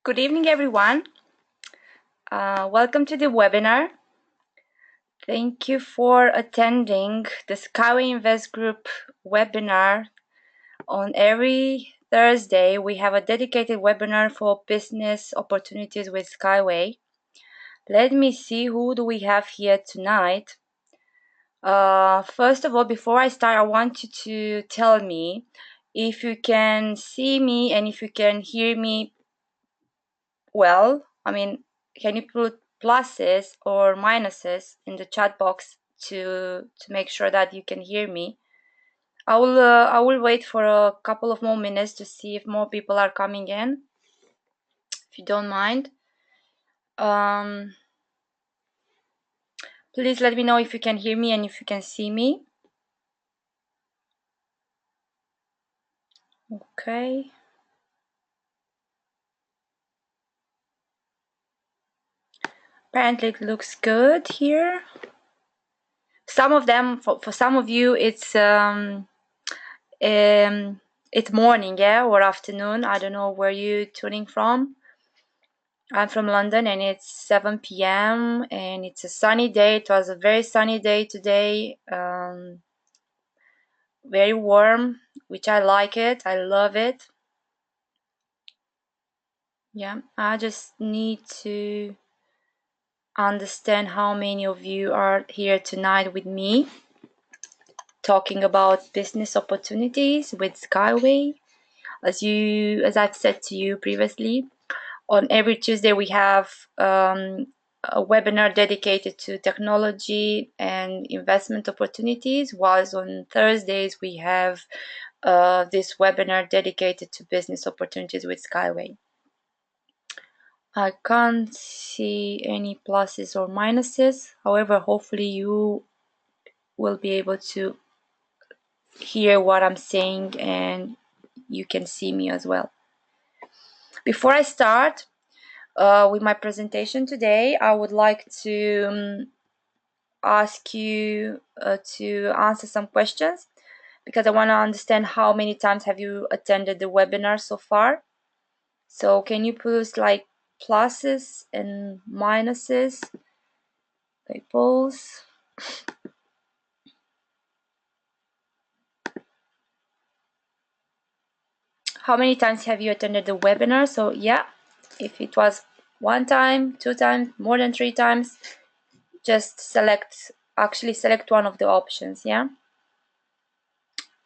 Good evening, everyone. Welcome to the webinar. Thank you for attending the SkyWay Invest Group webinar. On every Thursday, we have a dedicated webinar for business opportunities with SkyWay. Let me see, who do we have here tonight? First of all, before I start, I want you to tell me if you can see me and if you can hear me well. Can you put pluses or minuses in the chat box to make sure that you can hear me? I will wait for a couple of more minutes to see if more people are coming in, if you don't mind. Please let me know if you can hear me and if you can see me. Okay. Apparently it looks good here. Some of them, for some of you, it's morning, yeah, or afternoon. I don't know where you're tuning from. I'm from London and it's 7 p.m. and it's a sunny day. It was a very sunny day today. Very warm, which I like it. I love it. Yeah, I just need to understand how many of you are here tonight with me talking about business opportunities with SkyWay. As I've said to you previously, on every Tuesday we have a webinar dedicated to technology and investment opportunities, whilst on Thursdays we have this webinar dedicated to business opportunities with SkyWay. I can't see any pluses or minuses. However, hopefully you will be able to hear what I'm saying and you can see me as well. Before I start with my presentation today, I would like to ask you to answer some questions, because I want to understand how many times have you attended the webinar so far. So can you put like pluses and minuses? Okay, pause. How many times have you attended the webinar? So yeah, if it was 1 time, 2 times, more than 3 times, just select one of the options, yeah,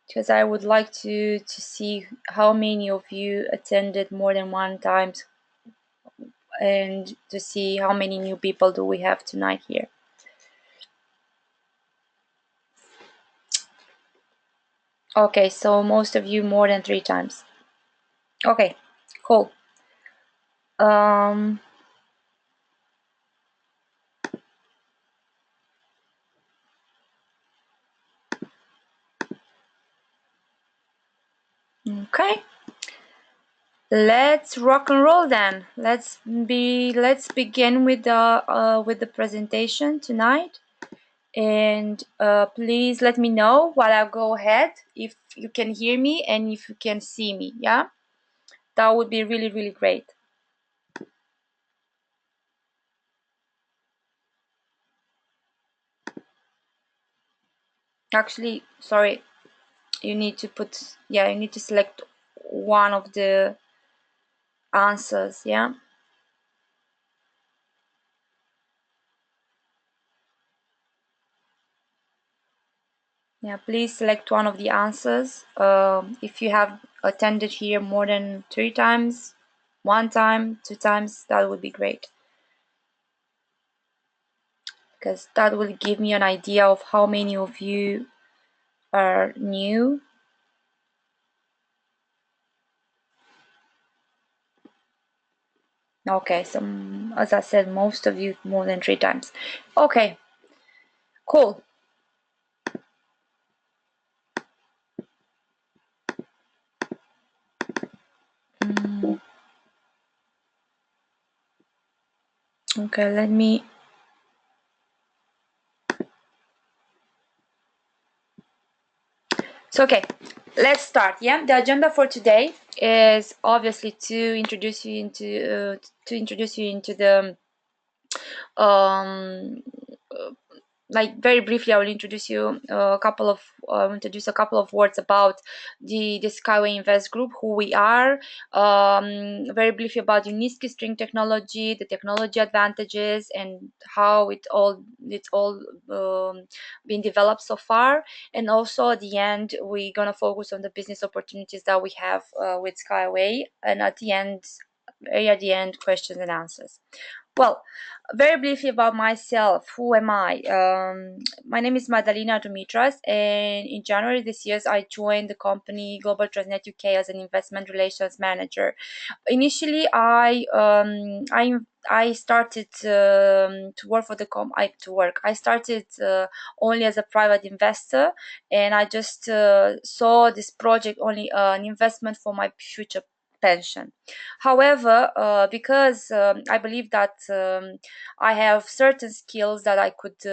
because I would like to see how many of you attended more than 1 time and to see how many new people do we have tonight here. Okay, so most of you more than 3 times. Okay, cool. Okay, let's rock and roll then. Let's begin with the presentation tonight. And please let me know while I go ahead if you can hear me and if you can see me. Yeah, that would be really, really great. Actually, sorry, you need to select one of the answers. Yeah, please select one of the answers. If you have attended here more than 3 times, 1 time, 2 times, that would be great, because that will give me an idea of how many of you are new. Okay, so as I said, most of you more than 3 times. Okay, cool. Okay, let me. So okay, let's start. Yeah, the agenda for today is obviously to introduce you into the um like very briefly. I will introduce a couple of words about the Skyway Invest Group, who we are, very briefly about Uniski string technology, the technology advantages, and how it's all been developed so far. And also at the end, we're gonna focus on the business opportunities that we have with Skyway, and at the end, questions and answers. Well, very briefly about myself. Who am I? My name is Madalina Dumitras, and in January this year, I joined the company Global Transnet UK as an investment relations manager. Initially, I started to work for the com. I to work. I started only as a private investor, and I just saw this project only an investment for my future pension. However, because I believe that I have certain skills that I could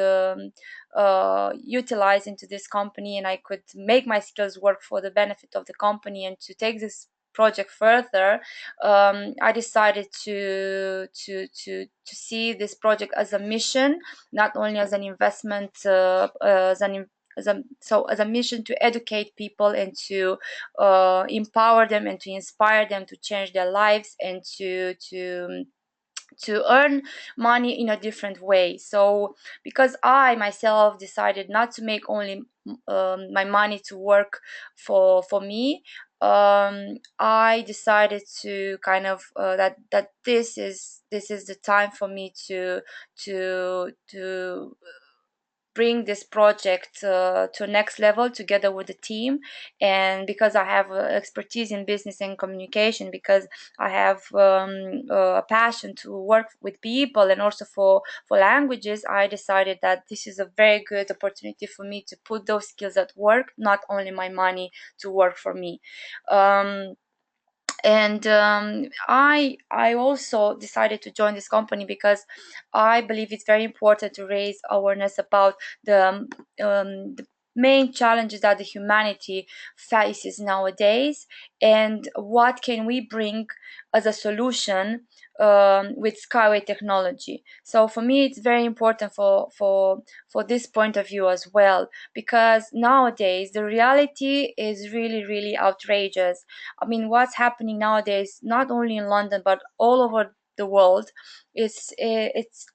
utilize into this company, and I could make my skills work for the benefit of the company and to take this project further, I decided to see this project as a mission, not only as an investment, as a mission to educate people and to empower them and to inspire them to change their lives and to earn money in a different way. So because I myself decided not to make only my money to work for me, I decided to kind of that this is the time for me to bring this project to next level together with the team. And because I have expertise in business and communication, because I have a passion to work with people and also for languages, I decided that this is a very good opportunity for me to put those skills at work, not only my money to work for me. And I also decided to join this company because I believe it's very important to raise awareness about the main challenges that the humanity faces nowadays, and what can we bring as a solution with Skyway technology. So for me, it's very important for this point of view as well, because nowadays the reality is really really outrageous. I mean, what's happening nowadays, not only in London but all over the world, it's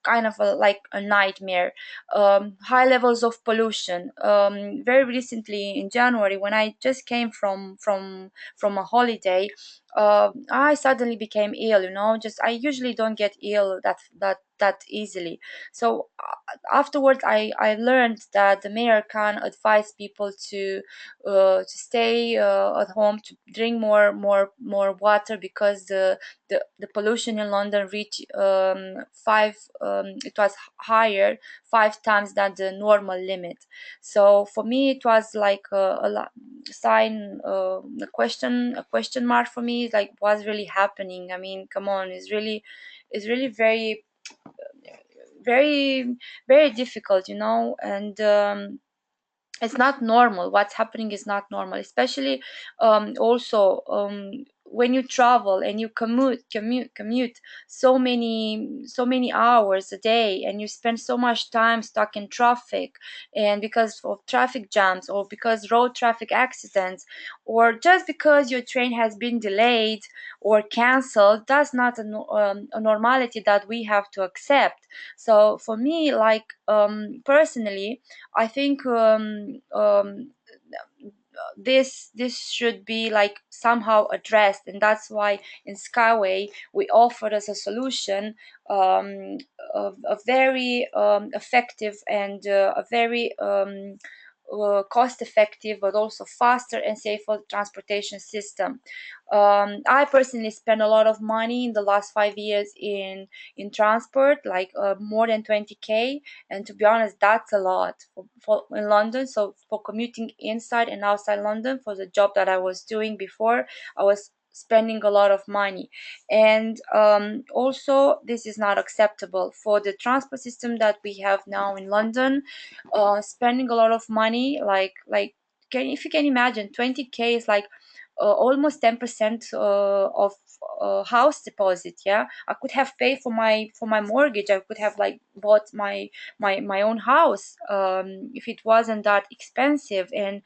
kind of like a nightmare. High levels of pollution. Very recently in January, when I just came from a holiday, I suddenly became ill. Just I usually don't get ill that easily. So afterwards, I learned that the mayor can advise people to stay at home, to drink more water, because the pollution in London reached it was higher 5 times than the normal limit. So for me, it was like sign, a question mark for me. Like, what's really happening? I mean, come on, it's really very very very difficult, and it's not normal. What's happening is not normal, especially also when you travel and you commute so many hours a day, and you spend so much time stuck in traffic, and because of traffic jams, or because road traffic accidents, or just because your train has been delayed or cancelled, that's not a normality that we have to accept. So for me, like, personally, I think this should be like somehow addressed, and that's why in Skyway we offered as a solution um, a very effective and a very cost effective, but also faster and safer transportation system. I personally spent a lot of money in the last 5 years in transport, like more than 20K, and to be honest, that's a lot for in London. So for commuting inside and outside London for the job that I was doing before, I was spending a lot of money. And also, this is not acceptable for the transport system that we have now in London. Spending a lot of money, like if you can imagine, 20K is like almost 10% of house deposit. Yeah, I could have paid for my mortgage. I could have like bought my own house if it wasn't that expensive. And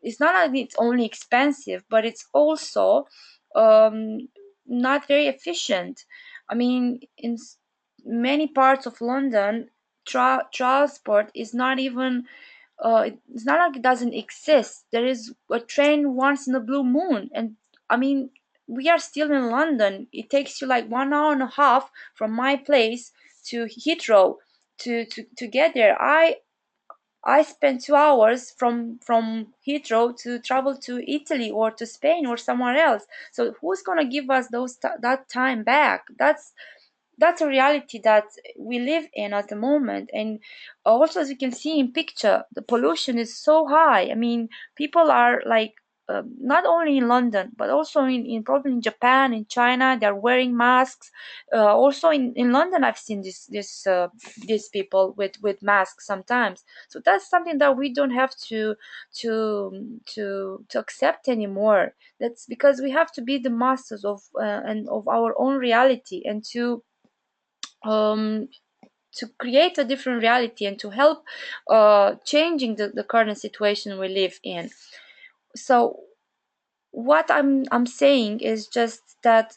it's not like it's only expensive, but it's also um, not very efficient. I mean, in many parts of London, transport is not even. It's not like it doesn't exist. There is a train once in a blue moon, and I mean, we are still in London. It takes you like 1 hour and a half from my place to Heathrow to get there. I spent 2 hours from Heathrow to travel to Italy or to Spain or somewhere else. So who's gonna give us that time back? That's a reality that we live in at the moment. And also, as you can see in picture, the pollution is so high. I mean, people are like not only in London but also in probably in Japan, in China, they're wearing masks. Also in London, I've seen these people with masks sometimes. So that's something that we don't have to accept anymore. That's because we have to be the masters of and of our own reality, and um, to create a different reality and to help changing the current situation we live in. So what I'm saying is just that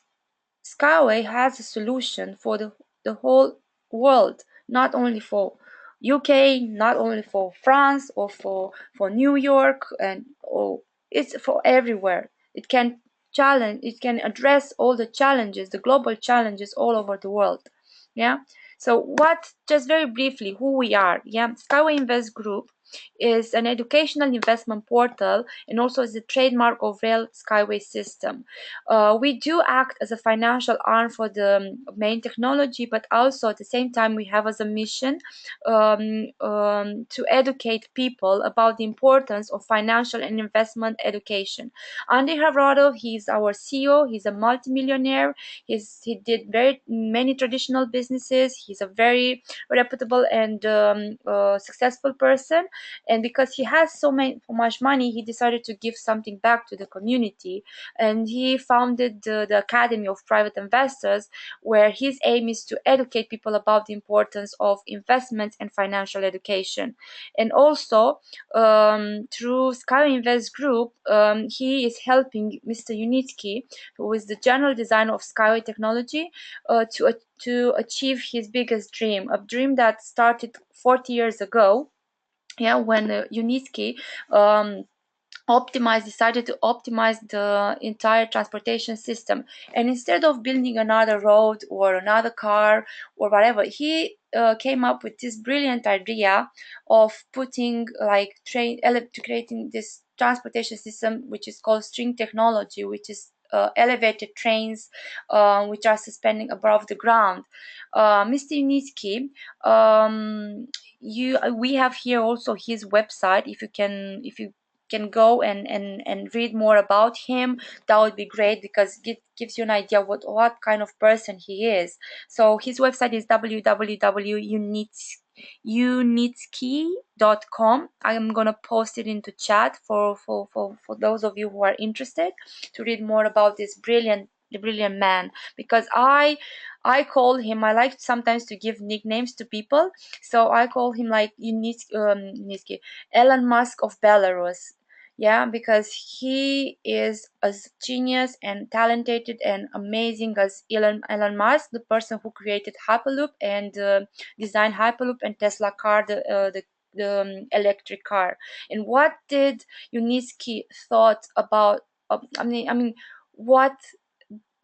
Skyway has a solution for the whole world, not only for UK, not only for France or for New York, and or it's for everywhere. It can address all the challenges, the global challenges all over the world. Yeah. So what, just very briefly, who we are. Yeah. Skyway Invest Group is an educational investment portal and also is a trademark of Rail Skyway system. We do act as a financial arm for the main technology, but also at the same time we have as a mission to educate people about the importance of financial and investment education. Andy Harado, he's our CEO. He's a multimillionaire. He did very many traditional businesses. He's a very reputable and successful person. And because he has so much money, he decided to give something back to the community, and he founded the Academy of Private Investors, where his aim is to educate people about the importance of investment and financial education. And also, through Sky Invest Group, he is helping Mr. Unitsky, who is the general designer of SkyWay Technology, to achieve his biggest dream, a dream that started 40 years ago. Yeah, when Unitsky um, decided to optimize the entire transportation system, and instead of building another road or another car or whatever, he came up with this brilliant idea of putting like to creating this transportation system which is called string technology, which is elevated trains which are suspending above the ground. Mr. Unitsky, you we have here also his website. If you can go and read more about him, that would be great, because it gives you an idea what kind of person he is. So his website is www.unitsky.com. I'm gonna post it into chat for those of you who are interested to read more about this brilliant man. Because I call him, I like sometimes to give nicknames to people, so I call him like Unitsky, Elon Musk of Belarus. Yeah, because he is as genius and talented and amazing as Elon Musk, the person who created Hyperloop and designed Hyperloop and Tesla car, the electric car. And what did Unitsky thought about? I mean, what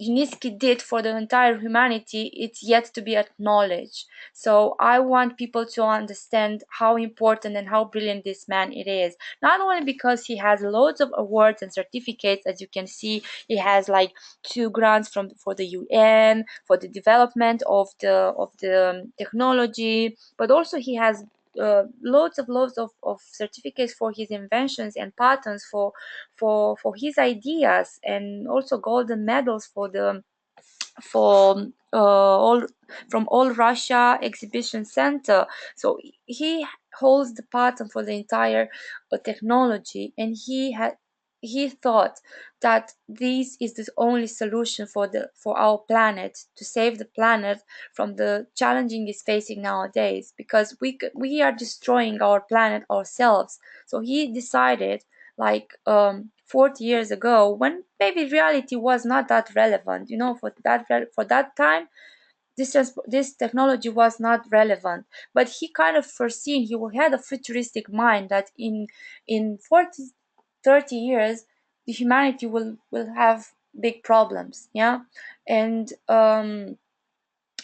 Uniski did for the entire humanity, it's yet to be acknowledged. So I want people to understand how important and how brilliant this man it is. Not only because he has loads of awards and certificates, as you can see, he has like 2 grants from for the UN for the development of the technology, but also he has loads of certificates for his inventions and patents for his ideas, and also golden medals for all Russia exhibition center. So he holds the patent for the entire technology, and he thought that this is the only solution for our planet, to save the planet from the challenging is facing nowadays, because we are destroying our planet ourselves. So he decided, like 40 years ago, when maybe reality was not that relevant, for that time, this technology was not relevant, but he kind of foreseen, he had a futuristic mind that in 40, 30 years the humanity will have big problems, yeah. And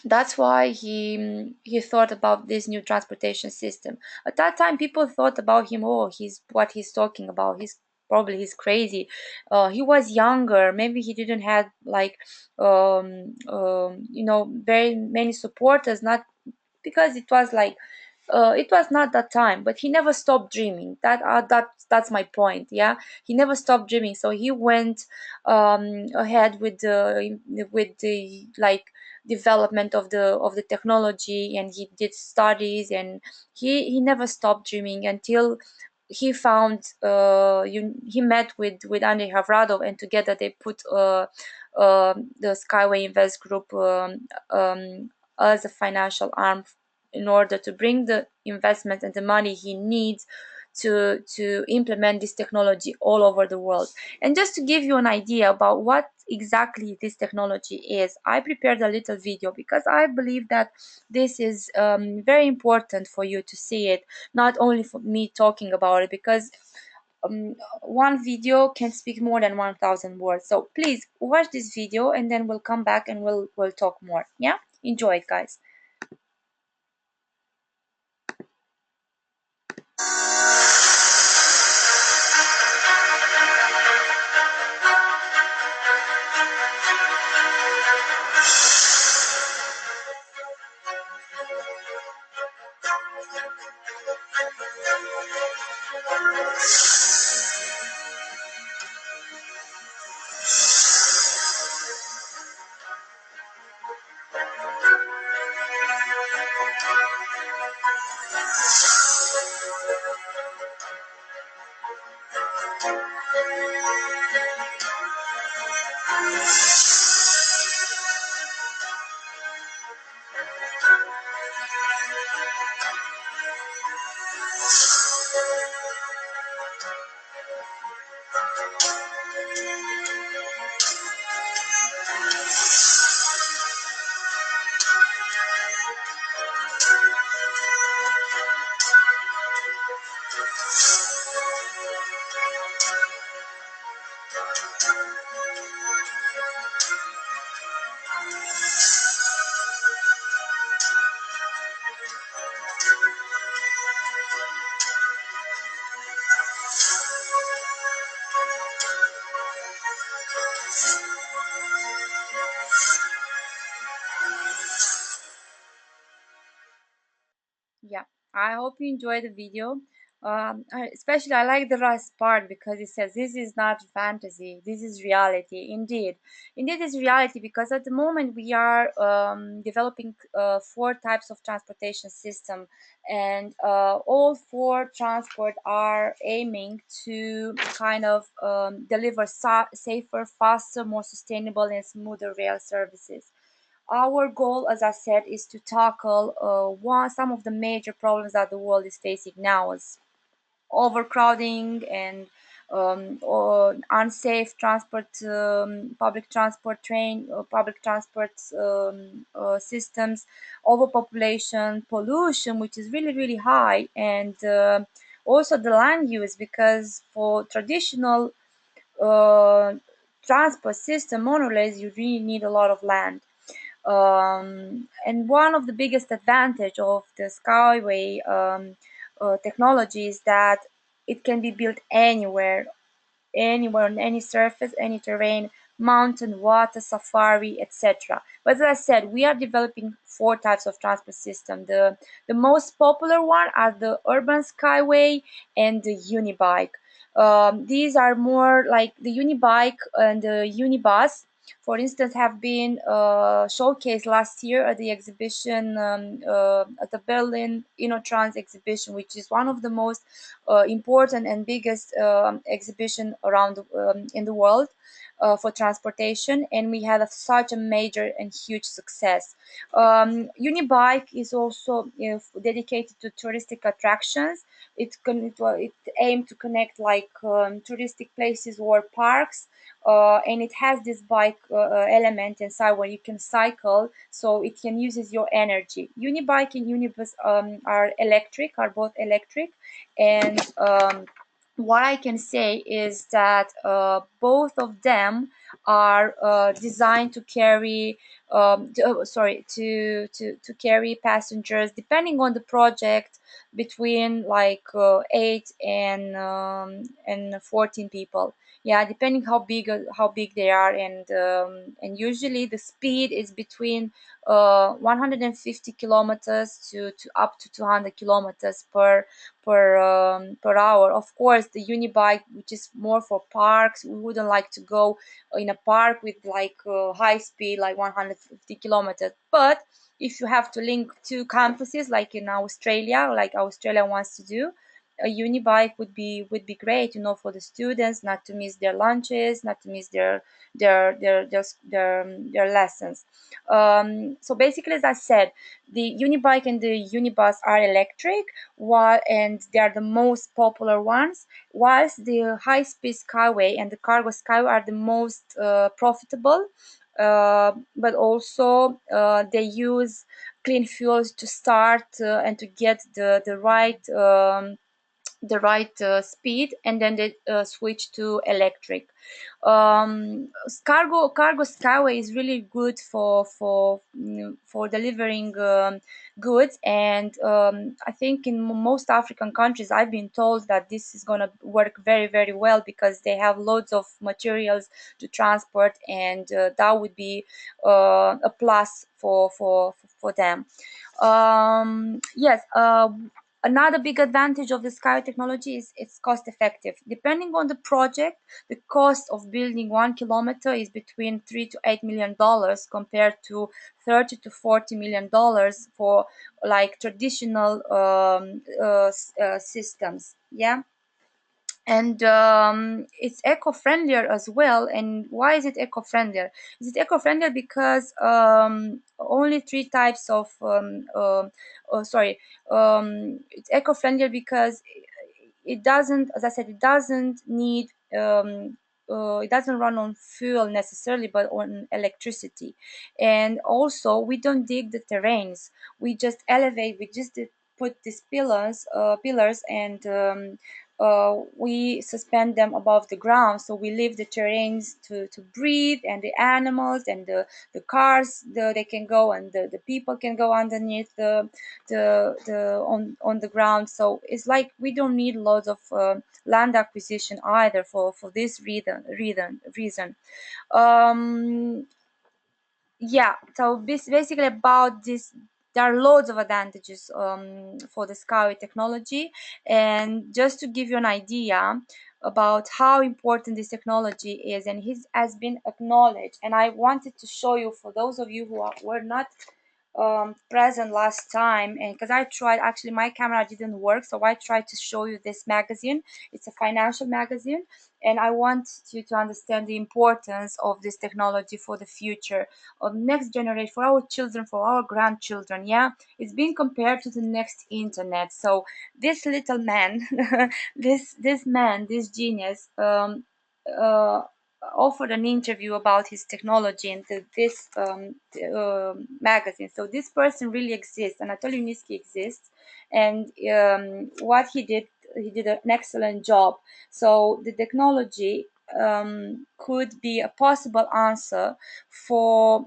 that's why he thought about this new transportation system. At that time, people thought about him, oh, he's talking about, he's crazy. He was younger, maybe he didn't have like very many supporters, not because it was not that time, but he never stopped dreaming. That's my point. Yeah, he never stopped dreaming. So he went ahead with the like development of the technology, and he did studies, and he never stopped dreaming until he found he met with Andrei Havradov, and together they put the Skyway Invest Group as a financial arm in order to bring the investment and the money he needs to implement this technology all over the world. And just to give you an idea about what exactly this technology is, I prepared a little video because I believe that this is very important for you to see it, not only for me talking about it, because one video can speak more than 1,000 words. So please watch this video, and then we'll come back and we'll talk more. Yeah, enjoy it, guys. Yeah, I hope you enjoy the video. Especially, I like the last part because it says this is not fantasy, this is reality. Indeed, it's reality, because at the moment we are developing four types of transportation system, and all four transport are aiming to kind of deliver safer, faster, more sustainable, and smoother rail services. Our goal, as I said, is to tackle some of the major problems that the world is facing now, as overcrowding and or unsafe transport, public transport systems, overpopulation, pollution, which is really really high, and also the land use, because for traditional uh, transport system, monorails, you really need a lot of land. And one of the biggest advantage of the Skyway technology is that it can be built anywhere on any surface, any terrain, mountain, water, safari, etc. But as I said, we are developing four types of transport system. The most popular one are the urban skyway and the unibike. These are more like the unibike and the unibus. for instance, have been showcased last year at the exhibition at the Berlin InnoTrans exhibition, which is one of the most important and biggest exhibition around in the world for transportation, and we had such a major and huge success. Unibike is also dedicated to touristic attractions. It aimed to connect like touristic places or parks, and it has this bike element inside where you can cycle, so it can uses your energy. Unibike and Unibus are both electric, and what I can say is that both of them are designed to carry to carry passengers depending on the project between like 8 and 14 people. Yeah, depending how big they are, and usually the speed is between 150 kilometers to up to 200 kilometers per hour. Of course, the unibike, which is more for parks, we wouldn't like to go in a park with like high speed, like 150 kilometers. But if you have to link two campuses, like in Australia, like Australia wants to do, a unibike would be great, for the students, not to miss their lunches, not to miss their lessons. So basically, as I said, the unibike and the unibus are electric, and they are the most popular ones, whilst the high-speed skyway and the cargo skyway are the most profitable. But also they use clean fuels to start and to get the right speed, and then they switch to electric. Cargo skyway is really good for delivering goods, and I think in most African countries I've been told that this is going to work very, very well because they have loads of materials to transport, and that would be a plus for them. Yes. Another big advantage of the SkyWay technology is it's cost effective. Depending on the project, the cost of building 1 kilometer is between $3 to $8 million compared to $30 to $40 million for like traditional systems. Yeah, and it's eco-friendlier as well. And why is it eco-friendlier? Is it eco-friendlier because only three types of oh, sorry it's eco-friendlier because it doesn't, as I said, it doesn't need it doesn't run on fuel necessarily, but on electricity. And also, we don't dig the terrains. We just elevate. We just put these pillars, and we suspend them above the ground, so we leave the terrains to breathe, and the animals and the cars, they can go, and the people can go underneath on the ground. So it's like we don't need loads of land acquisition either for this reason. um yeah, so basically about this, there are loads of advantages for the skyway technology. And just to give you an idea about how important this technology is, and it has been acknowledged, and I wanted to show you for those of you were not present last time, and because I tried, actually my camera didn't work, so I tried to show you this magazine. It's a financial magazine, and I want you to understand the importance of this technology for the future of next generation, for our children, for our grandchildren. Yeah, it's being compared to the next internet. So this little man, this genius, uh, offered an interview about his technology in this magazine. So this person really exists, Anatoly Niski exists, and what he did an excellent job. So the technology could be a possible answer for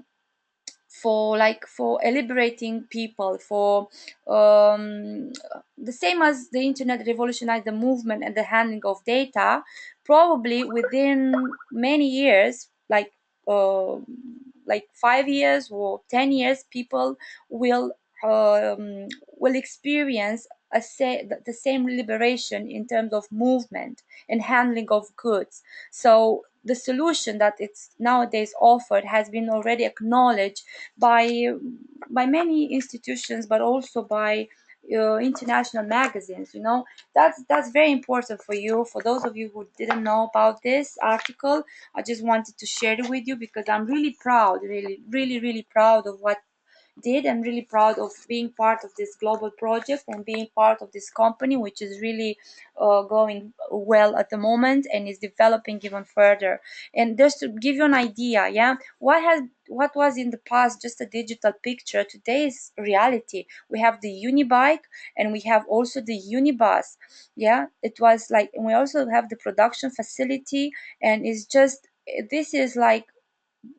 for liberating people, for the same as the internet revolutionized the movement and the handling of data. Probably within many years, uh, like 5 years or 10 years, people will will experience the same liberation in terms of movement and handling of goods. So the solution that it's nowadays offered has been already acknowledged by many institutions, but also by international magazines. That's very important for you. For those of you who didn't know about this article, I just wanted to share it with you because I'm really proud, really, really, really proud of what did. I'm really proud of being part of this global project and being part of this company, which is really going well at the moment and is developing even further. And just to give you an idea, yeah, what was in the past just a digital picture, today is reality. We have the unibike and we have also the unibus. Yeah, it was like, and we also have the production facility, and it's just, this is like,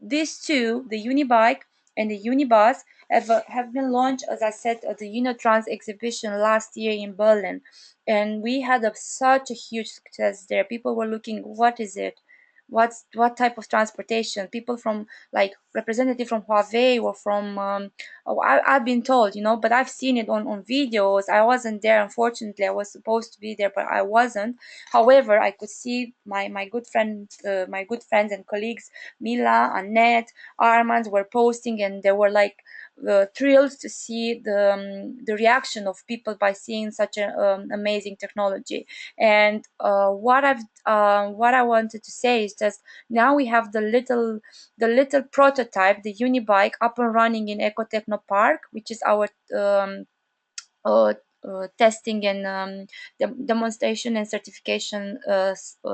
these two, the Unibike and the Unibus, have been launched, as I said, at the Unitrans exhibition last year in Berlin. And we had such a huge success there. People were looking, what is it? What type of transportation? People from, like, representative from Huawei or from, oh, I've been told, but I've seen it on videos. I wasn't there, unfortunately. I was supposed to be there, but I wasn't. However, I could see my good friend, my good friends and colleagues, Mila, Annette, Armand, were posting, and they were like thrilled to see the reaction of people by seeing such an amazing technology. And what I wanted to say is just, now we have the little prototype, the Unibike, up and running in Ecotechno Park, which is our uh, testing and demonstration and certification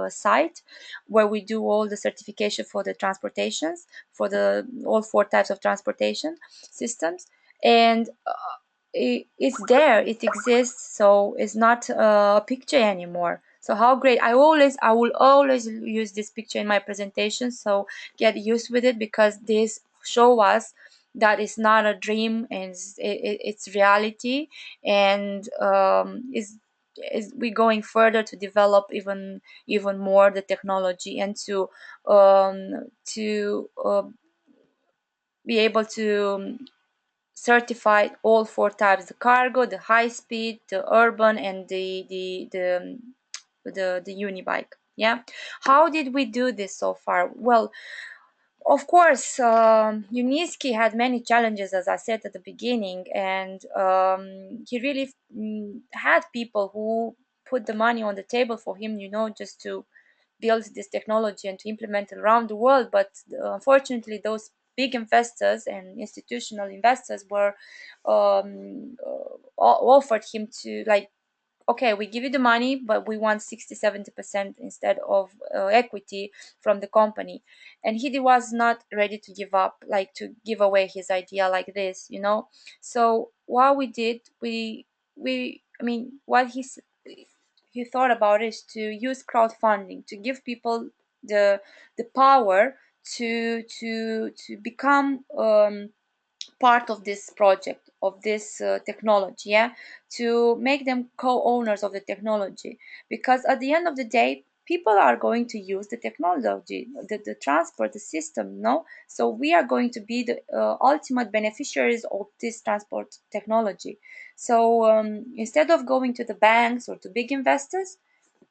site, where we do all the certification for the transportations, for the all four types of transportation systems. And it's there, it exists, so it's not a picture anymore. So how great! I will always use this picture in my presentation, so get used with it, because this show us that it's not a dream, and it's reality. And is we going further to develop even more the technology, and to be able to certify all four types: the cargo, the high speed, the urban, and the unibike. Yeah. How did we do this so far? Well, of course, Uniski had many challenges, as I said at the beginning, and he really had people who put the money on the table for him, just to build this technology and to implement it around the world. But unfortunately, those big investors and institutional investors were offered him to, like, okay, we give you the money, but we want 60-70% instead of equity from the company. And he was not ready to give up, like to give away his idea like this. So what we did, I mean, what he thought about is to use crowdfunding to give people the the power to become part of this project, of this technology, yeah, to make them co-owners of the technology. Because at the end of the day, people are going to use the technology, the transport, the system, no? So we are going to be the ultimate beneficiaries of this transport technology. So instead of going to the banks or to big investors,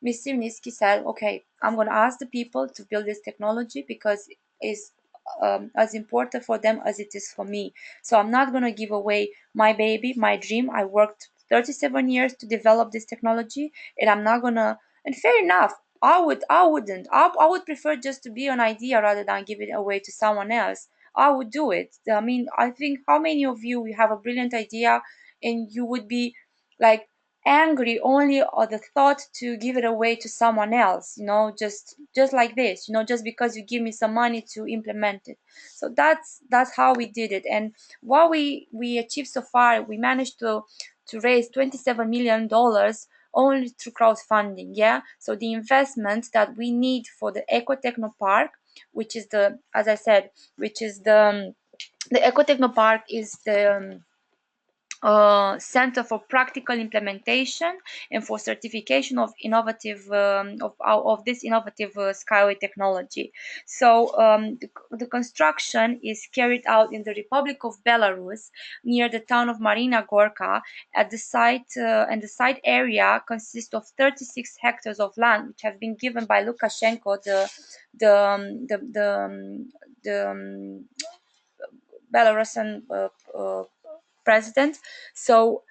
Mr. Niski said, okay, I'm going to ask the people to build this technology because it's as important for them as it is for me. So I'm not going to give away my baby, my dream. I worked 37 years to develop this technology, and I'm not going to, and fair enough. I would prefer just to be an idea rather than give it away to someone else. I would do it. I mean, I think, how many of you have a brilliant idea and you would be like angry only at the thought to give it away to someone else, just like this, just because you give me some money to implement it. So that's how we did it. And what we achieved so far, we managed to raise $27 million only through crowdfunding. Yeah, so the investment that we need for the Ecotechno Park, which is the, as I said, which is the Ecotechno Park is Center for Practical Implementation and for Certification of innovative of this innovative SkyWay technology. So the construction is carried out in the Republic of Belarus near the town of Marina Gorka. At the site and the site area consists of 36 hectares of land, which have been given by Lukashenko, the um, the the, um, the Belarusian president. So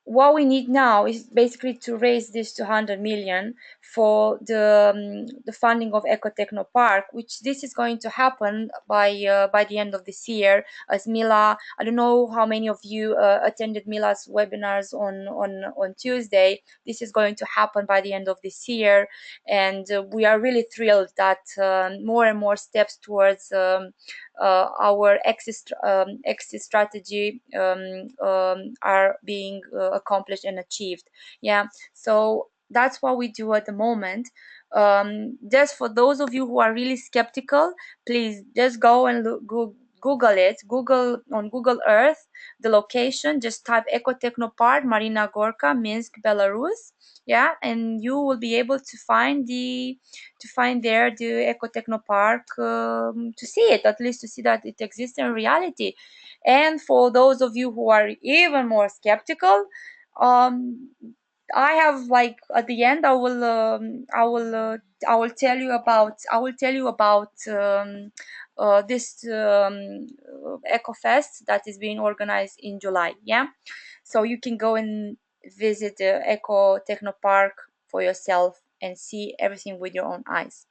what we need now is basically to raise this 200 million for the funding of Ecotechno Park, which this is going to happen by the end of this year. As Mila, I don't know how many of you attended Mila's webinars on Tuesday. This is going to happen by the end of this year, and we are really thrilled that more and more steps towards our exit strategy are being accomplished and achieved. Yeah, so that's what we do at the moment. Just for those of you who are really skeptical, please just go and Google it. Google on Google Earth the location. Just type Ecotechnopark Marina Gorka, Minsk, Belarus. Yeah, and you will be able to find there the Ecotechnopark, to see it, at least to see that it exists in reality. And for those of you who are even more skeptical, um, I have, like, at the end I will tell you about this EcoFest that is being organized in July. Yeah, so you can go and visit the Eco Techno Park for yourself and see everything with your own eyes.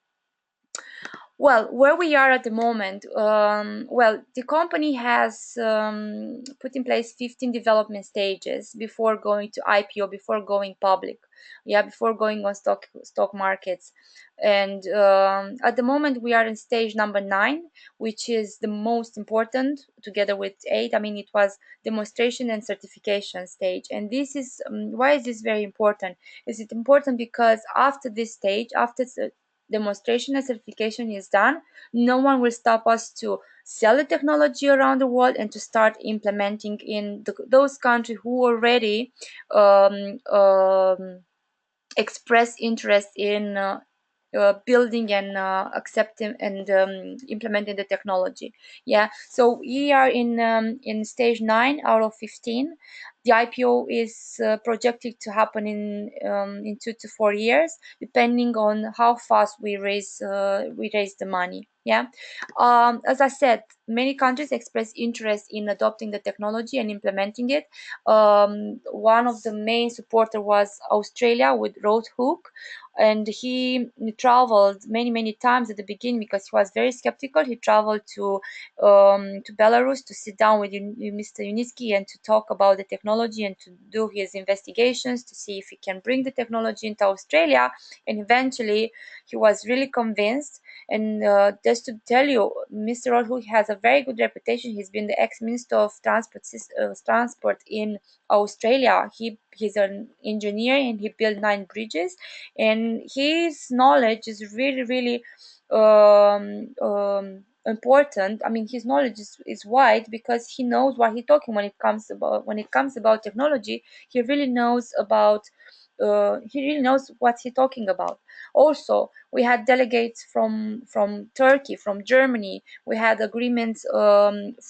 Well, where we are at the moment, well, the company has put in place 15 development stages before going to IPO, before going public, yeah, before going on stock markets. And at the moment, we are in stage number 9, which is the most important, together with 8. I mean, it was demonstration and certification stage. And this is why is this very important? Is it important because after this stage, after demonstration and certification is done, no one will stop us to sell the technology around the world and to start implementing in those countries who already express interest in building and accepting and implementing the technology. Yeah, so we are in stage 9 out of 15. The IPO is projected to happen in 2 to 4 years, depending on how fast we raise the money. Yeah, as I said, many countries express interest in adopting the technology and implementing it. One of the main supporter was Australia with Roadhook, and he traveled many times at the beginning because he was very skeptical. He traveled to Belarus to sit down with Mr. Unitsky and to talk about the technology and to do his investigations to see if he can bring the technology into Australia. And eventually, he was really convinced. And just to tell you, Mr. Rothhook has a very good reputation. He's been the ex-minister of transport in Australia. He's an engineer and he built 9 bridges. And his knowledge is really important. I mean, his knowledge is wide because he knows what he's talking when it comes about technology. He really knows about he really knows what he's talking about. Also, we had delegates from Turkey, from Germany. We had agreements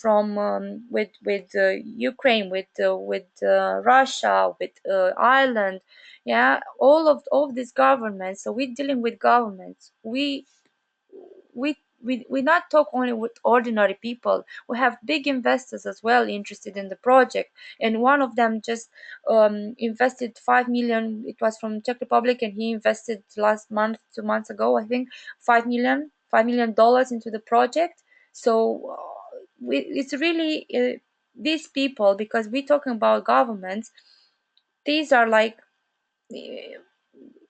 from with Ukraine, with Russia, with Ireland. Yeah, all of these governments. So we're dealing with governments. We not talk only with ordinary people. We have big investors as well interested in the project, and one of them just invested 5 million. It was from Czech Republic, and he invested last month, 2 months ago, I think, $5 million into the project. So it's really these people, because we're talking about governments. These are like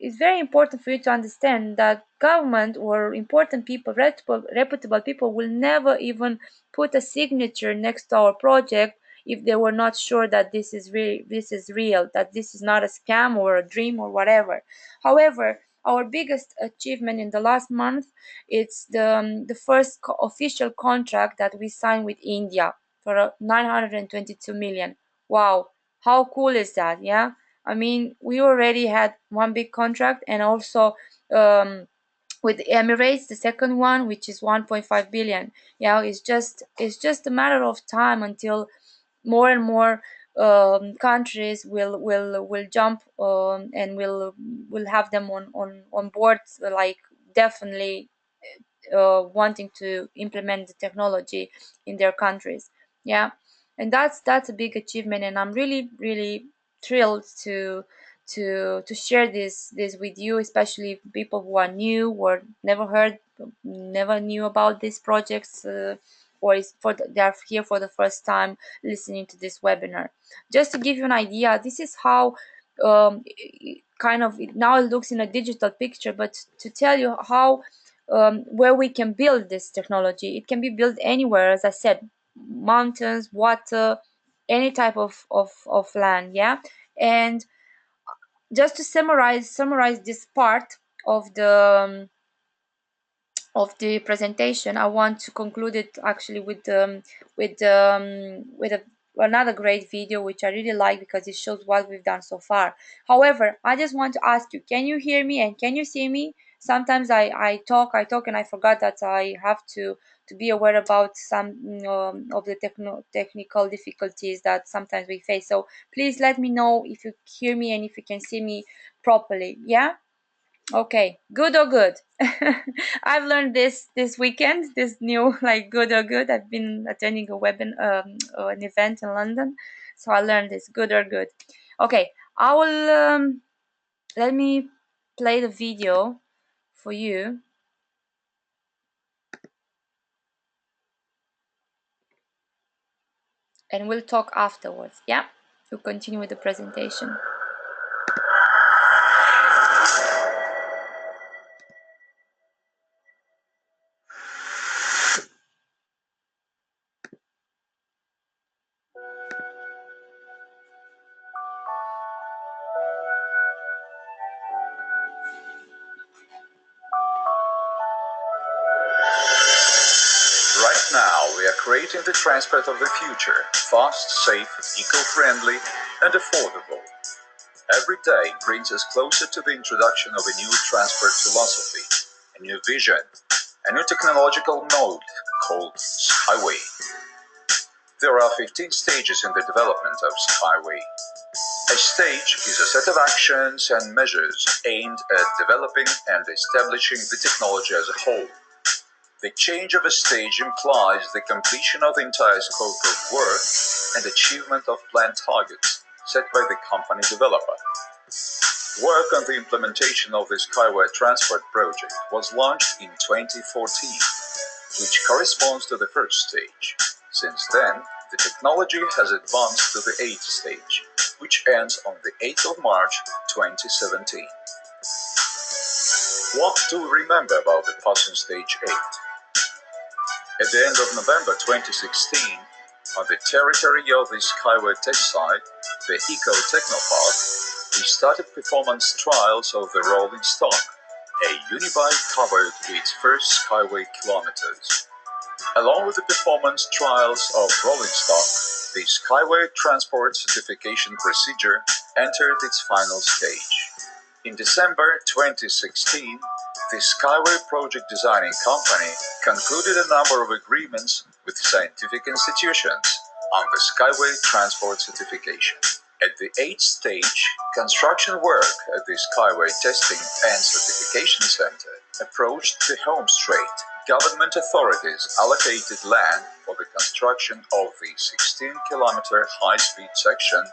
it's very important for you to understand that government or important people, reputable people, will never even put a signature next to our project if they were not sure that this is real, that this is not a scam or a dream or whatever. However, our biggest achievement in the last month, it's the first official contract that we signed with India for 922 million. Wow, how cool is that? Yeah, I mean, we already had one big contract, and also um, with the Emirates, the second one, which is 1.5 billion. Yeah, it's just a matter of time until more and more countries will jump and will have them on board, like definitely wanting to implement the technology in their countries. Yeah, and that's a big achievement, and I'm really thrilled to share this with you, especially people who are new or never knew about these projects. Or is they are here for the first time listening to this webinar. Just to give you an idea, this is how kind of now it looks in a digital picture, but to tell you how where we can build this technology. It can be built anywhere, as I said, mountains, water, any type of land. Yeah, and just to summarize this part of the presentation, I want to conclude it actually with another great video which I really like because it shows what we've done so far. However, I just want to ask you, can you hear me and can you see me? Sometimes I talk and I forgot that I have to be aware about some of the technical difficulties that sometimes we face. So please let me know if you hear me and if you can see me properly. Yeah. Okay, good or good? I've learned this weekend, this new like good or good. I've been attending an event in London, so I learned this good or good. Okay, I will let me play the video for you, and we'll talk afterwards. Yeah, we'll continue with the presentation. Right now, we are creating the transport of the future, fast, safe, eco-friendly, and affordable. Every day brings us closer to the introduction of a new transport philosophy, a new vision, a new technological mode called SkyWay. There are 15 stages in the development of SkyWay. A stage is a set of actions and measures aimed at developing and establishing the technology as a whole. The change of a stage implies the completion of the entire scope of work and achievement of planned targets set by the company developer. Work on the implementation of the SkyWay Transport project was launched in 2014, which corresponds to the first stage. Since then, the technology has advanced to the 8th stage, which ends on the 8th of March 2017. What do we remember about the passing stage 8? At the end of November 2016, on the territory of the SkyWay test site, the Eco Technopark, we started performance trials of the rolling stock. A unibike covered its first SkyWay kilometers. Along with the performance trials of rolling stock, the SkyWay transport certification procedure entered its final stage. In December 2016, the SkyWay project designing company concluded a number of agreements with scientific institutions on the SkyWay transport certification. At the 8th stage, construction work at the SkyWay Testing and Certification Center approached the home straight. Government authorities allocated land for the construction of the 16-kilometer high-speed section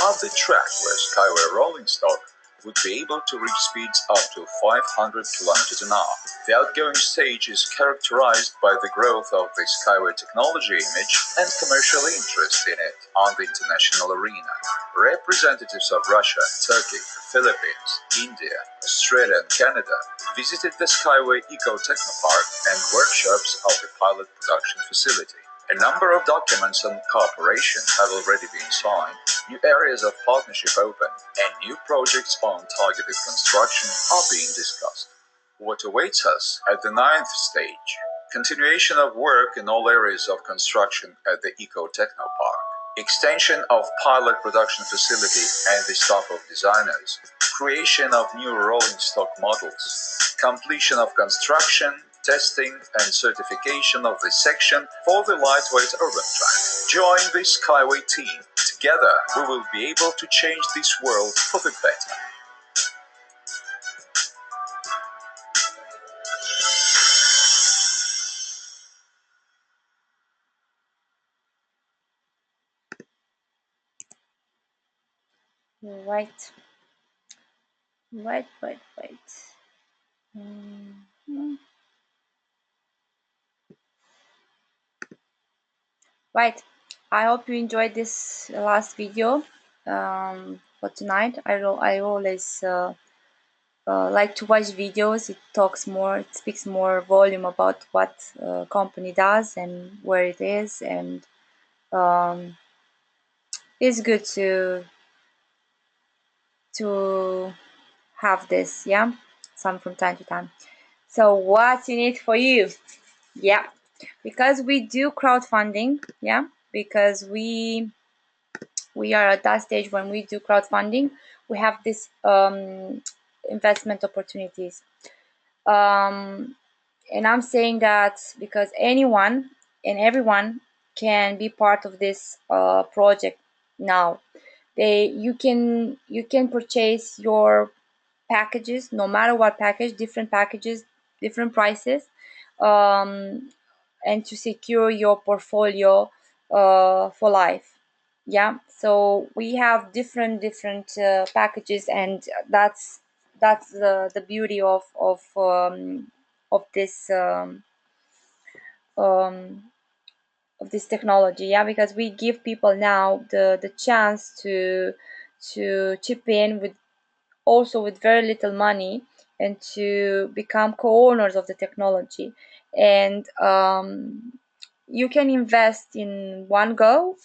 of the track where SkyWay rolling stock would be able to reach speeds up to 500 kilometers an hour. The outgoing stage is characterized by the growth of the SkyWay technology image and commercial interest in it on the international arena. Representatives of Russia, Turkey, Philippines, India, Australia and Canada visited the SkyWay Eco Technopark and workshops of the pilot production facility. A number of documents on cooperation have already been signed, new areas of partnership open, and new projects on targeted construction are being discussed. What awaits us at the 9th stage? Continuation of work in all areas of construction at the Eco Technopark. extension of pilot production facility and the staff of designers, creation of new rolling stock models, completion of construction, testing and certification of the section for the lightweight urban track. Join the SkyWay team. Together, we will be able to change this world for the better. Right. Wait. Mhm. Right. I hope you enjoyed this last video for tonight. I always like to watch videos. It talks more, it speaks more volume about what company does and where it is, and um, it's good to have this, yeah, some from time to time. So what's in it for you? Yeah, because we do crowdfunding, yeah, because we are at that stage when we do crowdfunding, we have this investment opportunities. And I'm saying that because anyone and everyone can be part of this project now. You can purchase your packages, no matter what package, different packages, different prices, um, and to secure your portfolio for life. Yeah, so we have different packages, and that's the beauty of this um, of this technology. Yeah, because we give people now the chance to chip in with also with very little money and to become co-owners of the technology. And you can invest in one go.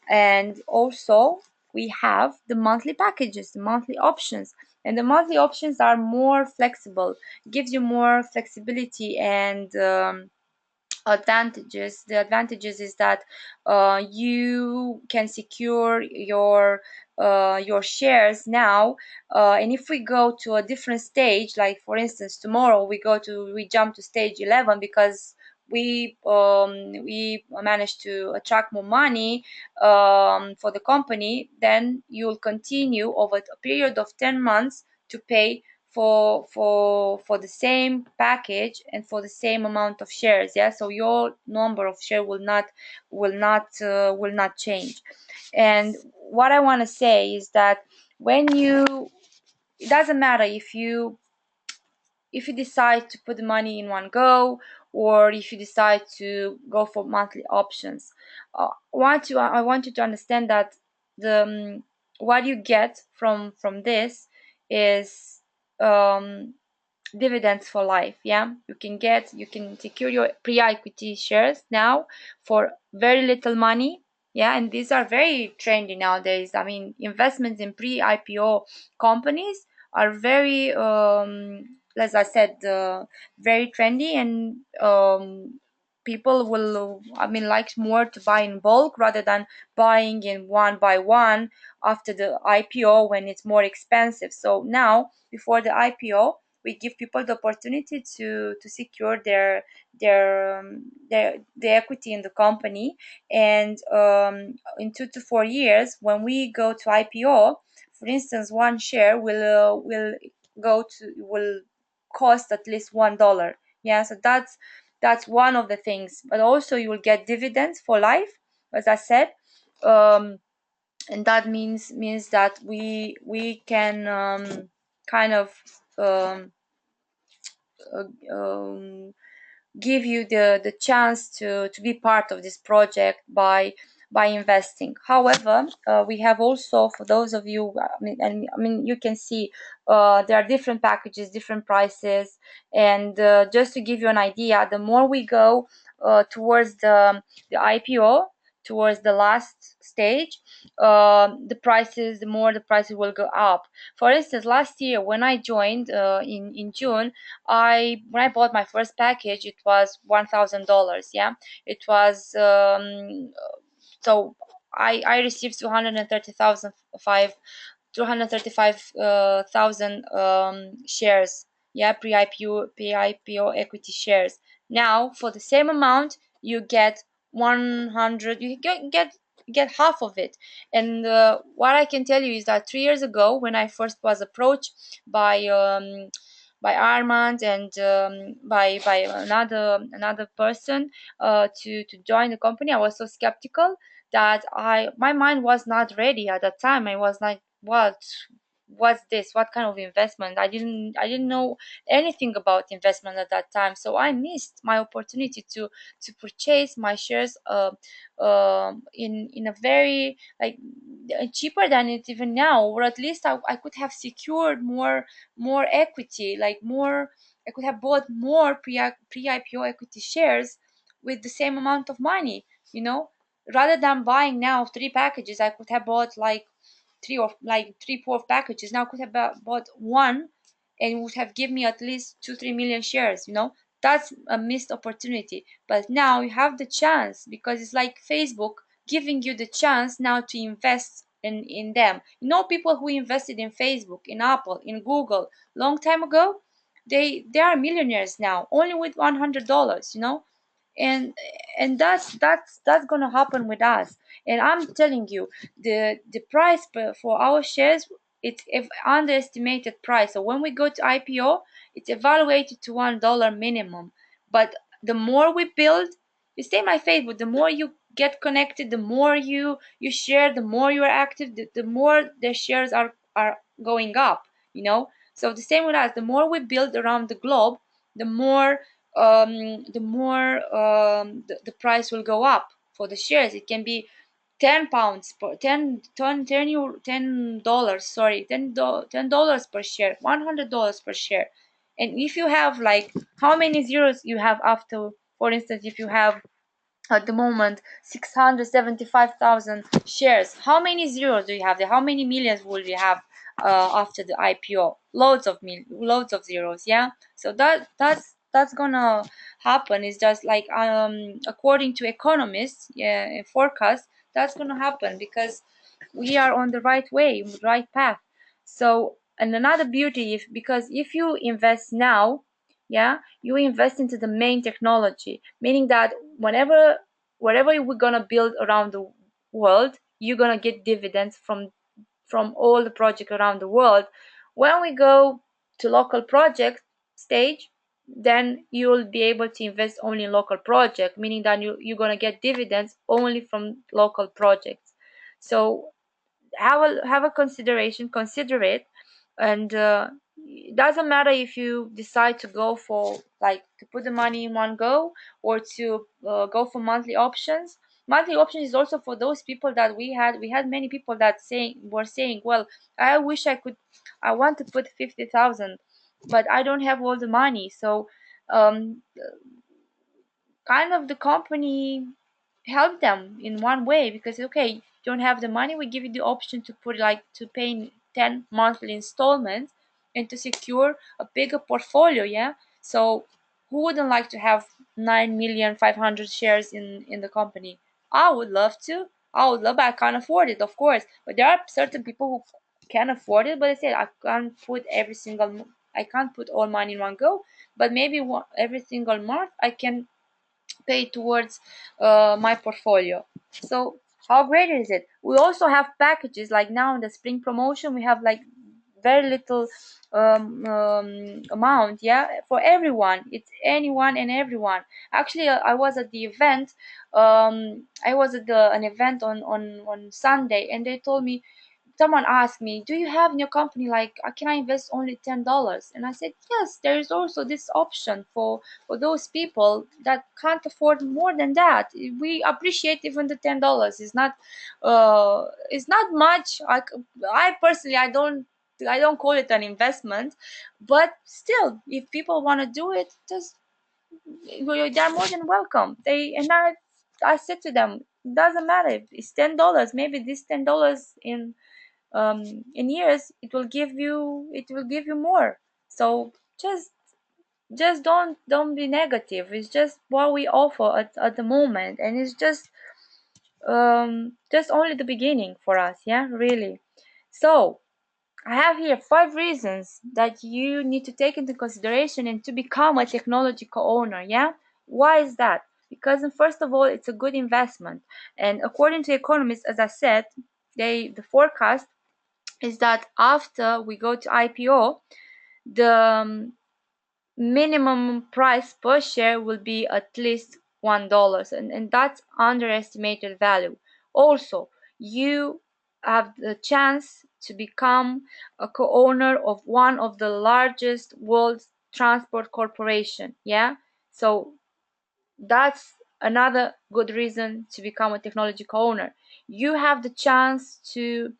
And also we have the monthly packages, the monthly options, and the monthly options are more flexible, gives you more flexibility and advantages. The advantages is that you can secure your shares now, and if we go to a different stage, like for instance tomorrow we jump to stage 11 because we managed to attract more money for the company, then you'll continue over a period of 10 months to pay for the same package and for the same amount of shares. Yeah, so your number of share will not change. And what I want to say is that when you it doesn't matter if you decide to put the money in one go, or if you decide to go for monthly options. I want you to understand that the what you get from this is um, dividends for life. Yeah, you can secure your pre-equity shares now for very little money. Yeah, and these are very trendy nowadays. I mean, investments in pre-IPO companies are very as I said, very trendy, and people will, I mean, like more to buy in bulk rather than buying in one by one after the IPO when it's more expensive. So now before the IPO we give people the opportunity to secure the equity in the company. And in 2 to 4 years when we go to IPO, for instance, one share will cost at least $1. Yeah, so that's one of the things. But also you will get dividends for life, as I said. um, and that means that we can kind of um, uh, um, give you the chance to be part of this project by investing. However, we have also, for those of you, I mean you can see there are different packages, different prices. And just to give you an idea, the more we go towards the IPO, towards the last stage, the more the prices will go up. For instance, last year when I joined in June, when I bought my first package, it was $1,000. Yeah, it was so. I received 235,000 shares, yeah, pre-IPO equity shares. Now for the same amount you get 100, you get half of it. And what I can tell you is that 3 years ago, when I first was approached by Armand and by another person to join the company, I was so skeptical that I my mind was not ready at that time. I was like, what's this? What kind of investment? I didn't know anything about investment at that time, so I missed my opportunity to purchase my shares in a very like cheaper than it even now, or at least I could have secured more equity, like more. I could have bought more pre-IPO equity shares with the same amount of money, you know. Rather than buying now three packages, I could have bought like three, four packages. Now I could have bought one, and it would have given me at least 2, 3 million shares. You know, that's a missed opportunity. But now you have the chance, because it's like Facebook giving you the chance now to invest in them. You know, people who invested in Facebook, in Apple, in Google long time ago, they are millionaires now, only with $100. You know, and that's gonna happen with us. And I'm telling you, the price for our shares, it's underestimated price. So when we go to IPO, it's evaluated to $1 minimum. But the more we build, the same like Facebook, the more you get connected, the more you share, the more you are active, the more the shares are going up, you know. So the same with us, the more we build around the globe, the more the price will go up for the shares. It can be £10 per 10 dollars, sorry, $10 per share, $100 per share. And if you have like, how many zeros you have after, for instance, if you have at the moment 675,000 shares, how many zeros do you have there? How many millions will you have after the IPO? Loads of zeros, yeah. So that's gonna happen. It's just like according to economists, yeah, forecast, that's gonna happen because we are on the right way, right path. So, and another beauty, if because if you invest now, yeah, you invest into the main technology, meaning that whatever we're gonna build around the world, you're gonna get dividends from all the projects around the world. When we go to local project stage, then you'll be able to invest only in local project, meaning that you're gonna get dividends only from local projects. So have a consideration, consider it. And it doesn't matter if you decide to go for like to put the money in one go, or to go for monthly options. Monthly options is also for those people that we had many people that were saying, well, I wish I want to put 50,000, but I don't have all the money. So um, kind of the company help them in one way, because okay, you don't have the money, we give you the option to put like to pay in 10 monthly installments and to secure a bigger portfolio, yeah. So who wouldn't like to have 9,500,000 shares in the company? I would love to. I would love, but I can't afford it, of course. But there are certain people who can afford it, but I say I can't put all money in one go, but maybe every single month I can pay towards my portfolio. So how great is it? We also have packages like now in the spring promotion. We have like very little amount, yeah, for everyone. It's anyone and everyone. Actually, I was at the event. I was at an event on Sunday, and they told me, someone asked me, do you have in your company like can I invest only $10? And I said, yes, there is also this option for those people that can't afford more than that. We appreciate even the $10. It's not much. I personally, I don't call it an investment, but still, if people want to do it, just they're more than welcome. I said to them, doesn't matter if it's $10. Maybe this $10 in years, it will give you more. So just don't be negative. It's just what we offer at the moment, and it's just just only the beginning for us, yeah, really. So I have here 5 reasons that you need to take into consideration and to become a technology co-owner, yeah. Why is that? Because first of all, it's a good investment, and according to economists, as I said, the forecast is that after we go to IPO, the minimum price per share will be at least $1, and that's underestimated value. Also, you have the chance to become a co-owner of one of the largest world's transport corporation, yeah. So that's another good reason to become a technology owner. You have the chance to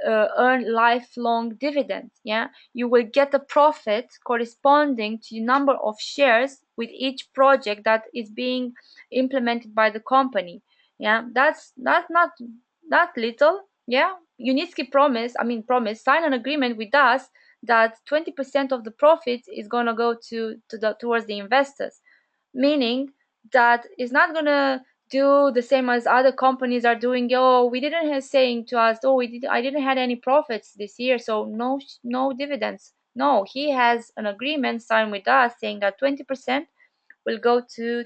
earn lifelong dividends, yeah. You will get a profit corresponding to the number of shares with each project that is being implemented by the company, yeah. That's not little, yeah. Unitsky promise sign an agreement with us that 20% of the profits is going to go towards the investors, meaning that it's not gonna do the same as other companies are doing. Oh, we didn't have saying to us, oh, I didn't had any profits this year, so no dividends. No, he has an agreement signed with us saying that 20% will go to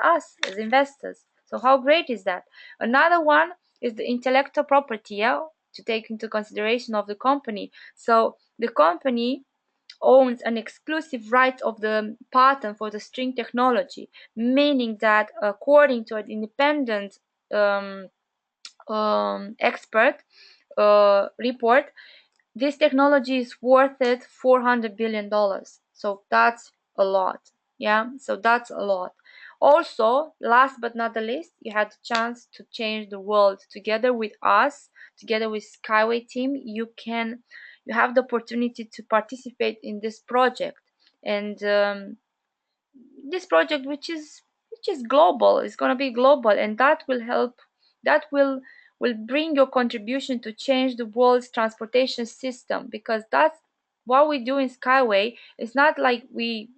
us as investors. So how great is that? Another one is the intellectual property, yeah, to take into consideration of the company. So the company owns an exclusive right of the patent for the string technology, meaning that according to an independent um, expert report, this technology is worth it $400 billion. So that's a lot. Yeah, so that's a lot. Also, last but not the least, you had the chance to change the world together with us, together with Skyway team. You have the opportunity to participate in this project, and this project which is global, is going to be global, and that will help, that will bring your contribution to change the world's transportation system, because that's what we do in Skyway. It's not like we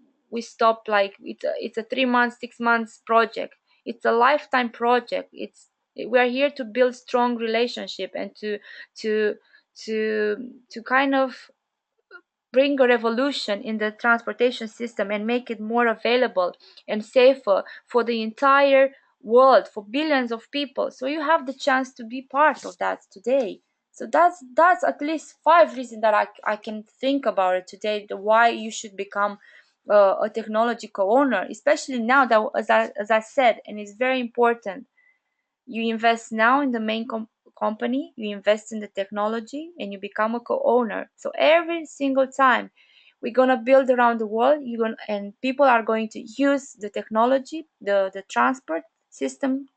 stop, like it's a 3 months 6 months project. It's a lifetime project. We are here to build strong relationship and to to kind of bring a revolution in the transportation system and make it more available and safer for the entire world, for billions of people. So you have the chance to be part of that today. So that's at least 5 reasons that I can think about it today, the why you should become a technology co-owner, especially now that, as I said, and it's very important, you invest now in the main company, you invest in the technology, and you become a co-owner. So every single time we're gonna build around the world, and people are going to use the technology, the transport system,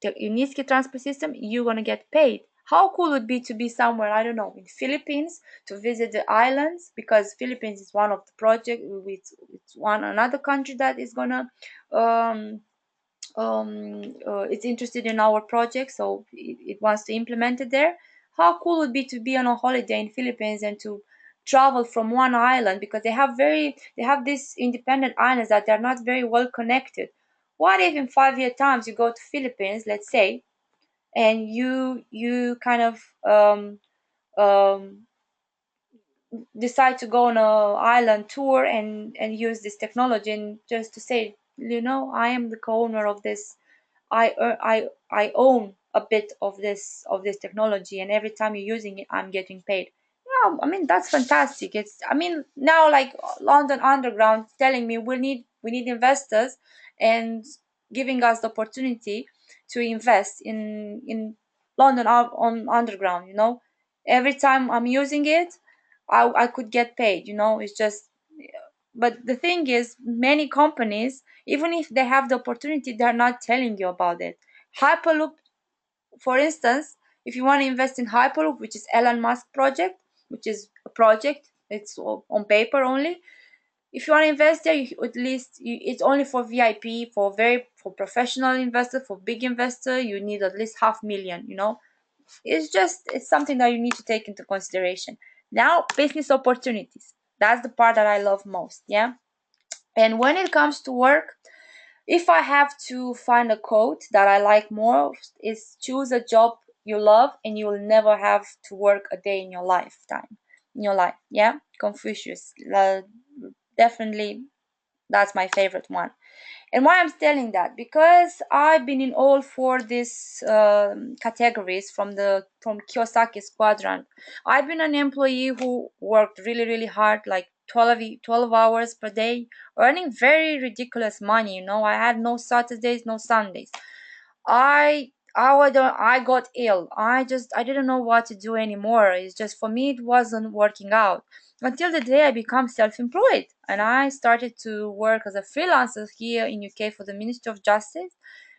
the Uniski transport system, you're gonna get paid. How cool would it be to be somewhere, I don't know, in Philippines, to visit the islands, because Philippines is one of the project with it's one another country that is gonna um it's interested in our project, so it wants to implement it there. How cool would it be to be on a holiday in Philippines and to travel from one island, because they have these independent islands that they're not very well connected. What if in 5 year times you go to Philippines, let's say, and you kind of um, decide to go on a island tour and use this technology, and just to say, I am the co-owner of this. I own a bit of this technology, and every time you're using it, I'm getting paid. Yeah, I mean that's fantastic. Now, like London Underground telling me we need investors, and giving us the opportunity to invest in London on Underground. Every time I'm using it, I could get paid. It's just. But the thing is, many companies, even if they have the opportunity, they're not telling you about it. Hyperloop, for instance, if you want to invest in Hyperloop, which is Elon Musk project, which is a project, it's on paper only. If you want to invest there, it's only for VIP, for professional investor, for big investor. You need at least 500,000. It's something that you need to take into consideration. Now, business opportunities. That's the part that I love most. Yeah. And when it comes to work, if I have to find a quote that I like more, is choose a job you love and you will never have to work a day in your lifetime. In your life, yeah, Confucius. Definitely, that's my favorite one. And why I'm telling that? Because I've been in all four these categories from Kiyosaki's quadrant. I've been an employee who worked really, really hard, like 12 hours per day, earning very ridiculous money. I had no Saturdays, no Sundays. I got ill. I didn't know what to do anymore. It's just for me it wasn't working out until the day I become self-employed and I started to work as a freelancer here in UK for the Ministry of Justice.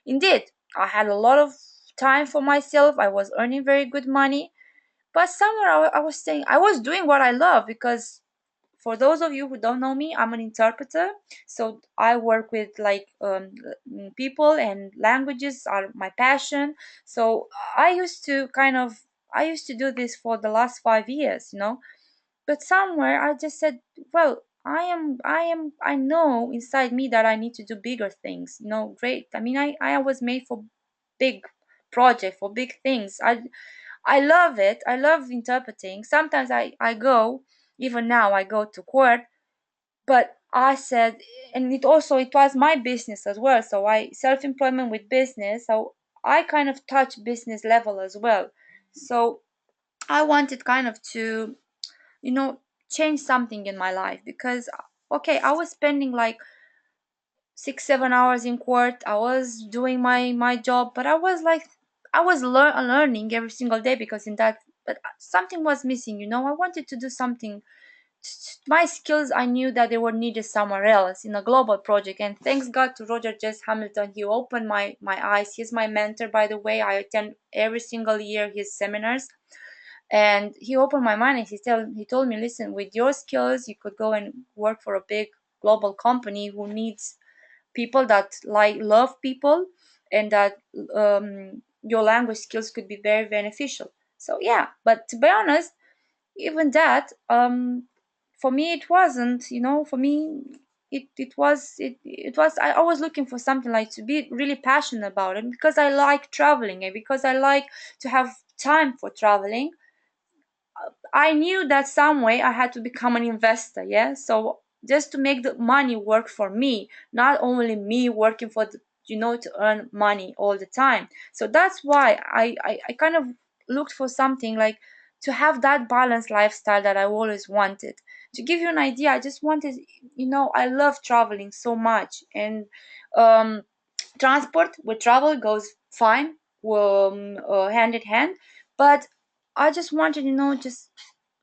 Indeed, I had a lot of time for myself. I was earning very good money, but somewhere I was saying I was doing what I love because for those of you who don't know me, I'm an interpreter. So I work with like people, and languages are my passion. So I used to do this for the last 5 years. But somewhere I just said, well, I know inside me that I need to do bigger things. Great. I mean, I was made for big project, for big things. I love it. I love interpreting. Sometimes I go, even now I go to court, but I said, and it was my business as well. So I self-employment with business. So I kind of touch business level as well. So I wanted kind of to, you know, change something in my life because, okay, I was spending like 6, 7 hours in court. I was doing my job, but I was learning every single day because in that, but something was missing. I wanted to do something. My skills, I knew that they were needed somewhere else in a global project. And thanks God to Roger Jess Hamilton, he opened my eyes. He's my mentor, by the way. I attend every single year his seminars, and he opened my mind and he told me, listen, with your skills you could go and work for a big global company who needs people that like love people, and that your language skills could be very beneficial. So yeah, but to be honest, even that, for me it wasn't, for me I was looking for something like to be really passionate about it because I like traveling and because I like to have time for traveling. I knew that some way I had to become an investor, yeah. So just to make the money work for me, not only me working for to earn money all the time. So that's why I kind of looked for something like to have that balanced lifestyle that I always wanted. To give you an idea, I just wanted, I love traveling so much, and um, transport with travel goes fine, hand in hand. But I just wanted, just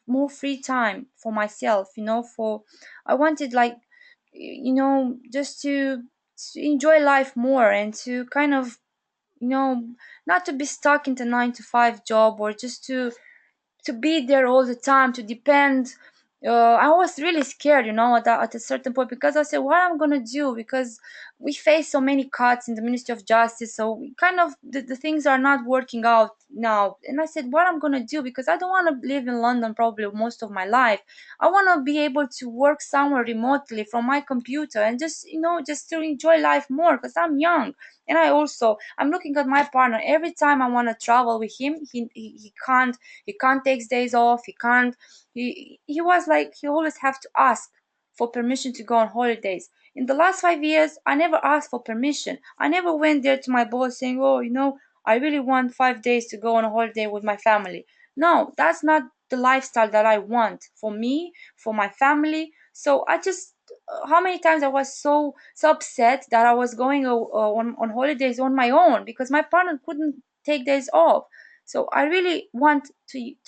more free time for myself, for I wanted like, just to enjoy life more and to kind of, you know not to be stuck in the 9 to 5 job, or just to be there all the time, to depend. I was really scared, at a certain point, because I said, what I'm gonna do? Because we face so many cuts in the Ministry of Justice, so we kind of the things are not working out now. And I said, what I'm gonna do? Because I don't want to live in London probably most of my life. I want to be able to work somewhere remotely from my computer and just, just to enjoy life more, because I'm young. And I'm looking at my partner. Every time I want to travel with him, he can't take days off. He was like, he always have to ask for permission to go on holidays. In the last 5 years, I never asked for permission. I never went there to my boss saying, oh, I really want 5 days to go on a holiday with my family. No, that's not the lifestyle that I want for me, for my family. So I just, how many times I was so upset that I was going on holidays on my own because my partner couldn't take days off. So I really want to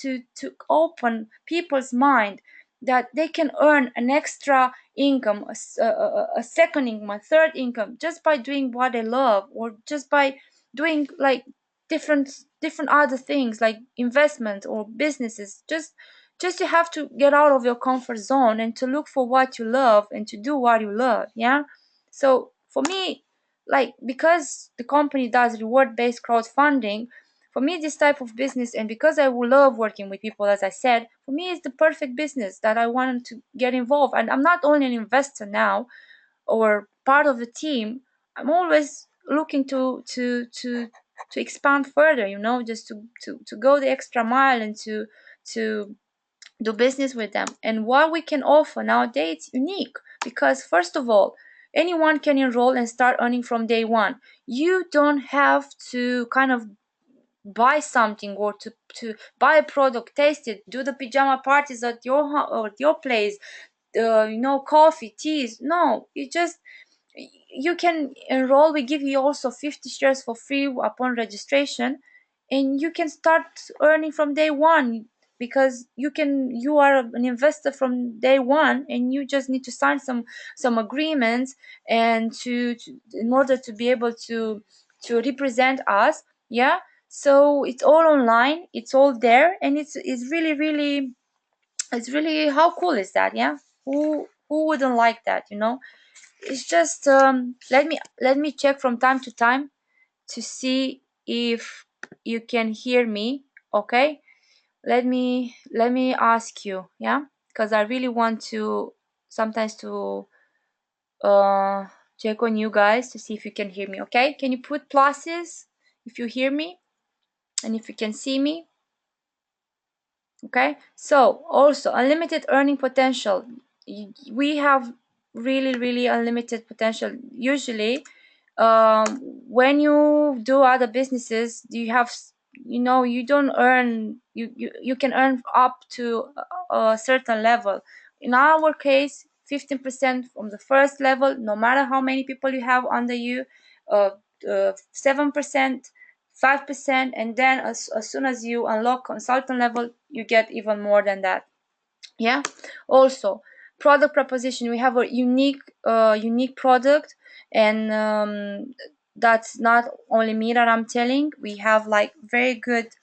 open people's mind that they can earn an extra income, a second income, a third income, just by doing what they love, or just by doing like different other things like investment or businesses. Just you have to get out of your comfort zone and to look for what you love and to do what you love, yeah. So for me, like, because the company does reward based crowdfunding, for me this type of business, and because I will love working with people, as I said, for me it's the perfect business that I wanted to get involved. And I'm not only an investor now or part of the team, I'm always looking to expand further, just to go the extra mile and to do business with them. And what we can offer nowadays, it's unique because first of all, anyone can enroll and start earning from day one. You don't have to kind of buy something or to buy a product, taste it, do the pajama parties at or at your place, coffee, teas. No, you can enroll. We give you also 50 shares for free upon registration, and you can start earning from day one because you are an investor from day one, and you just need to sign some agreements and in order to be able to represent us. Yeah, so it's all online, it's all there, and it's really really, it's really, how cool is that? Yeah, who wouldn't like that, it's just let me check from time to time to see if you can hear me. Okay, let me ask you, yeah, because I really want to sometimes to uh check on you guys to see if you can hear me. Okay, can you put pluses if you hear me and if you can see me? Okay, so also unlimited earning potential. We have really really unlimited potential. Usually when you do other businesses, you have, you don't earn, you can earn up to a certain level. In our case, 15% from the first level, no matter how many people you have under you. 7%, 5%, and then as soon as you unlock consultant level, you get even more than that. Yeah, also product proposition. We have a unique product, and that's not only me that I'm telling. We have like very good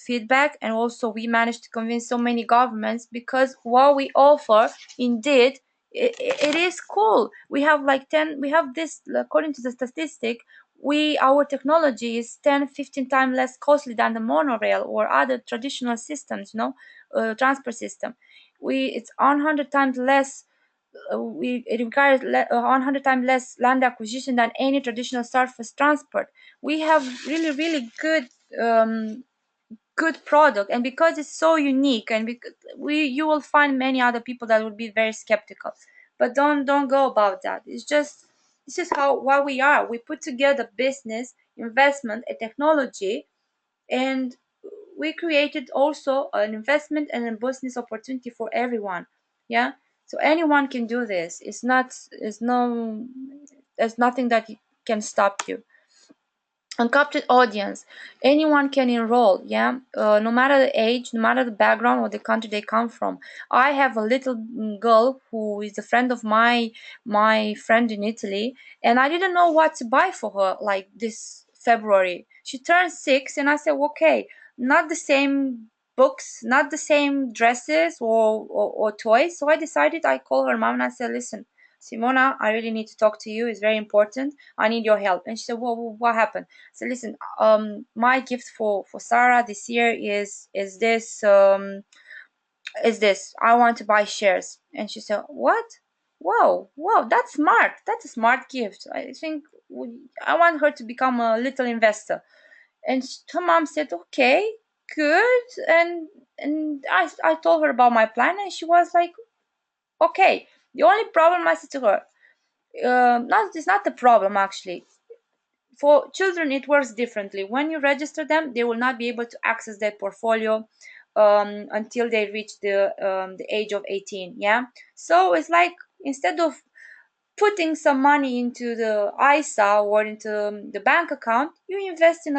feedback, and also we managed to convince so many governments because what we offer, indeed, it is cool. We have like 10, we have this, according to the statistic, our technology is 10-15 times less costly than the monorail or other traditional systems, transport system. It's 100 times less. It requires 100 times less land acquisition than any traditional surface transport. We have really really good product, and because it's so unique, and because you will find many other people that will be very skeptical, but don't go about that. It's just how what we are. We put together business, investment, and technology, and we created also an investment and a business opportunity for everyone. Yeah, so anyone can do this. There's nothing that can stop you. Uncapped audience, anyone can enroll. Yeah, no matter the age, no matter the background or the country they come from. I have a little girl who is a friend of my friend in Italy, and I didn't know what to buy for her like this February. She turned 6, and I said, okay, not the same books, not the same dresses or toys. So I decided, I called her mom and I said, listen, Simona, I really need to talk to you. It's very important. I need your help. And she said, well, what happened? So listen, my gift for Sarah this year is this. I want to buy shares. And she said, what? Wow, that's smart. That's a smart gift. I think I want her to become a little investor. And her mom said, okay, good. And I told her about my plan, and she was like, okay. The only problem, I said to her, not it's not the problem actually. For children it works differently. When you register them, they will not be able to access their portfolio until they reach the age of 18. Yeah, so it's like, instead of putting some money into the ISA or into the bank account, you invest in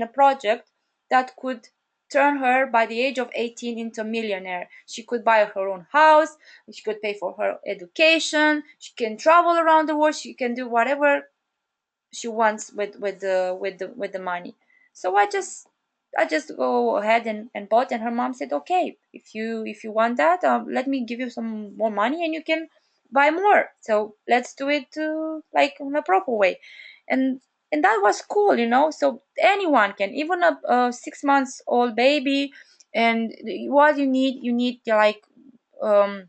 a project that could turn her by the age of 18 into a millionaire. She could buy her own house, she could pay for her education, she can travel around the world, she can do whatever she wants with the money. So I just go ahead and bought, and her mom said, okay, if you want that, let me give you some more money and you can buy more. So let's do it like in a proper way. And and that was cool, so anyone can, even a 6 months old baby. And what you need like um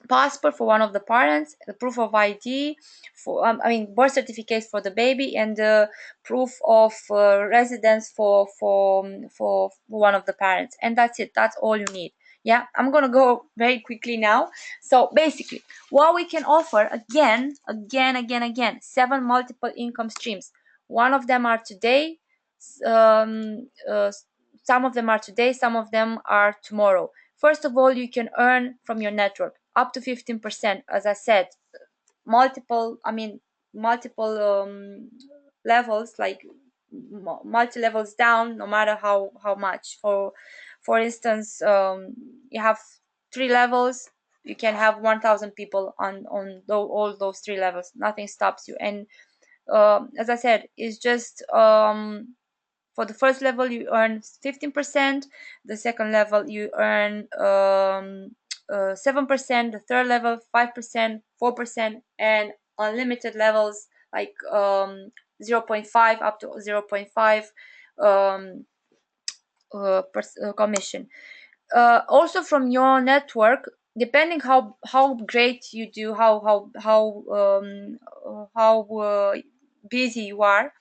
passport for one of the parents, the proof of ID for birth certificate for the baby, and the proof of residence for one of the parents, and that's it. That's all you need. Yeah, I'm gonna go very quickly now. So basically, what we can offer, again, 7 multiple income streams. One of them are today, um, uh, some of them are today, some of them are tomorrow. First of all, you can earn from your network up to 15%. As I said, multiple levels, like multi levels down, no matter how much. For instance, you have 3 levels, you can have 1,000 people on all those 3 levels. Nothing stops you. And as I said, it's just for the first level you earn 15%, the second level you earn 7%, the third level 5%, 4%, and unlimited levels like zero point 0.5 up to 0.5 um, commission. Also from your network, depending how great you do, how busy you are,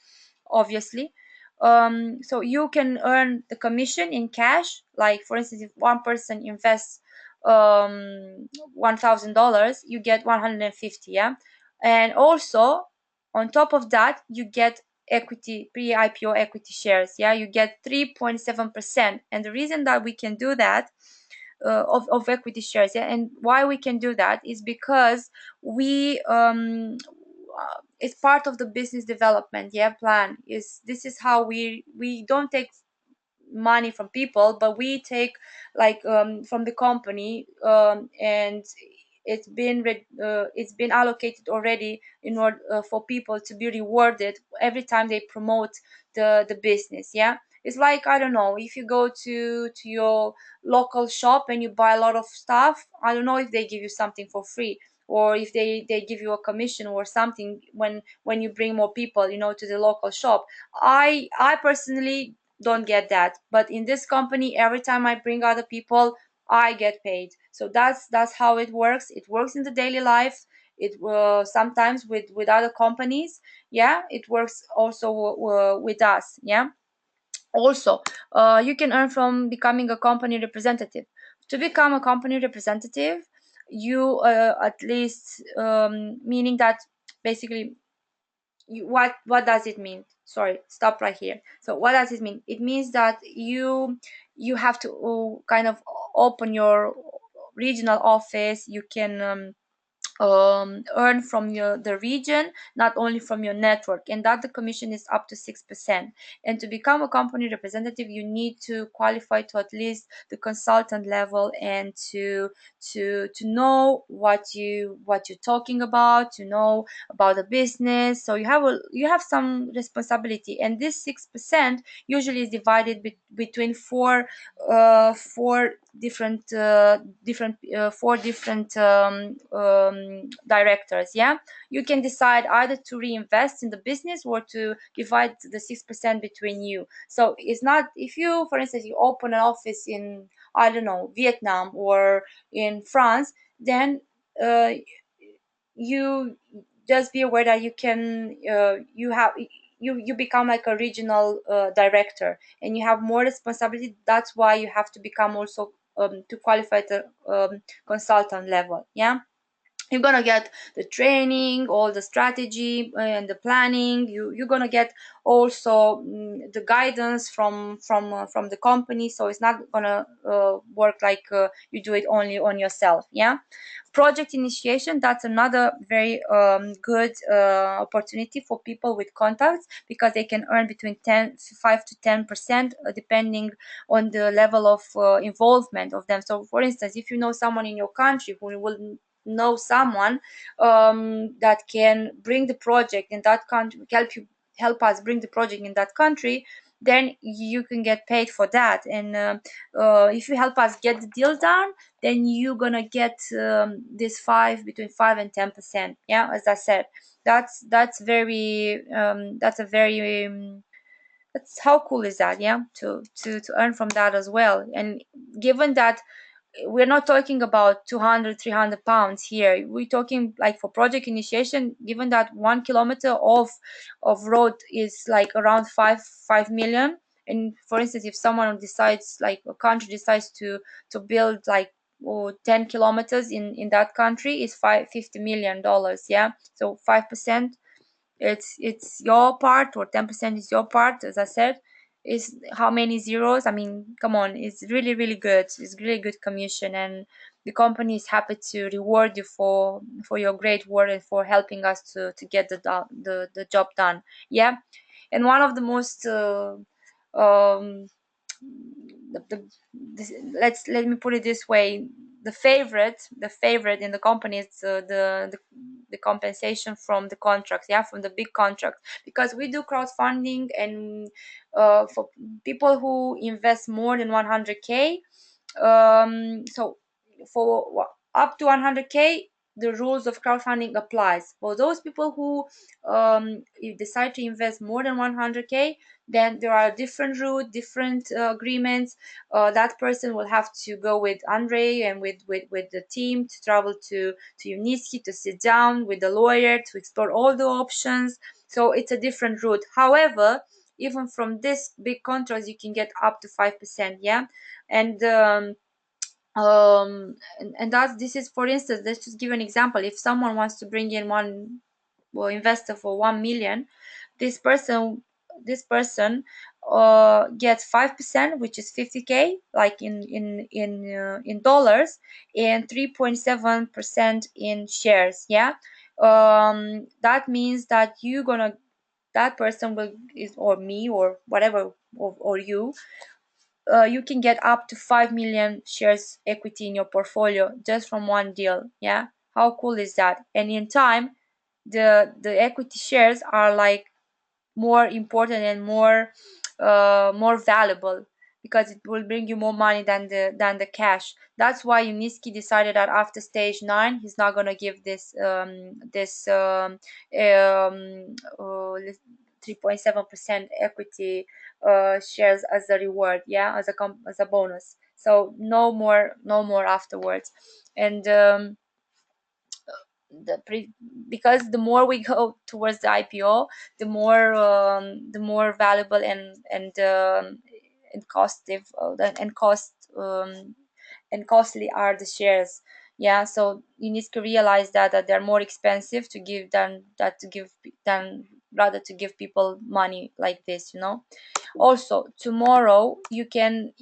obviously. So you can earn the commission in cash. Like for instance, if one person invests $1,000, you get 150. Yeah, and also on top of that, you get equity, pre-IPO equity shares. Yeah, you get 3.7%. And the reason that we can do that, of equity shares, yeah, and why we can do that is because we it's part of the business development, yeah, plan. Is This is how we don't take money from people, but we take like from the company, and it's been allocated already in order for people to be rewarded every time they promote the business. Yeah, it's like, I don't know, if you go to your local shop and you buy a lot of stuff, I don't know if they give you something for free, or if they give you a commission or something when you bring more people, to the local shop. I personally don't get that, but in this company, every time I bring other people, I get paid. So that's how it works. It works in the daily life. It sometimes with other companies. Yeah, it works also with us. Yeah. Also, you can earn from becoming a company representative. To become a company representative, you at least, meaning that basically, what does it mean? Sorry, stop right here. So what does it mean? It means that you have to kind of open your regional office. You can earn from the region, not only from your network, and that the commission is up to 6%. And to become a company representative, you need to qualify to at least the consultant level, and to know what you're talking about, to know about the business. So you have some responsibility, and this 6% usually is divided between four different directors. Yeah, you can decide either to reinvest in the business or to divide the 6% between you. So it's not, if you, for instance, you open an office in, I don't know, Vietnam or in France, then uh, you just be aware that you can you become like a regional director, and you have more responsibility. That's why you have to become also to qualify the consultant level. Yeah, you're gonna get the training, all the strategy and the planning. You're gonna get also the guidance from the company. So it's not gonna work like you do it only on yourself. Yeah, project initiation, that's another very good opportunity for people with contacts, because they can earn between 5 to 10%, depending on the level of involvement of them. So for instance, if you know someone in your country who will know someone that can bring the project in that country, help us bring the project in that country, then you can get paid for that. And if you help us get the deal done, then you're gonna get this between 5 and 10%. Yeah, as I said, that's very that's a very that's how cool is that? Yeah, to earn from that as well. And given that we're not talking about 200, 300 pounds here. We're talking like for project initiation, given that 1 kilometer of road is like around 5 million. And for instance, if someone decides, like a country decides to build like 10 kilometers in that country, is $50 million. Yeah, so 5%, it's your part, or 10% is your part. As I said, is how many zeros? I mean, come on, it's really really good. It's really good commission, and the company is happy to reward you for your great work and for helping us to get the job done. Yeah. And one of the most um let me put it this way: the favorite in the company is the compensation from the contracts, yeah, from the big contracts, because we do crowdfunding, and for people who invest more than 100K. So for up to 100K, the rules of crowdfunding applies. For those people who you decide to invest more than 100K, then there are different route, different agreements. That person will have to go with Andre and with the team to travel to Uniski, to sit down with the lawyer to explore all the options. So it's a different route. However, even from this big contracts, you can get up to 5%. Yeah. And and that's this is, for instance, let's just give an example. If someone wants to bring in one, well, investor for 1 million, this person this person gets 5%, which is 50K, like in dollars, and 3.7% in shares. Yeah. That means that that person will is, or me, or whatever, or you can get up to 5 million shares equity in your portfolio just from one deal. Yeah, how cool is that? And in time, the equity shares are like more important and more valuable, because it will bring you more money than the cash. That's why Uniski decided that after stage 9, he's not gonna give um, uh, 3.7% equity shares as a reward, yeah, as a bonus. So no more afterwards. And the pre because the more we go towards the IPO, the more valuable and costive and costly are the shares. Yeah, so you need to realize that they're more expensive to give than rather to give people money like this. Also, tomorrow you can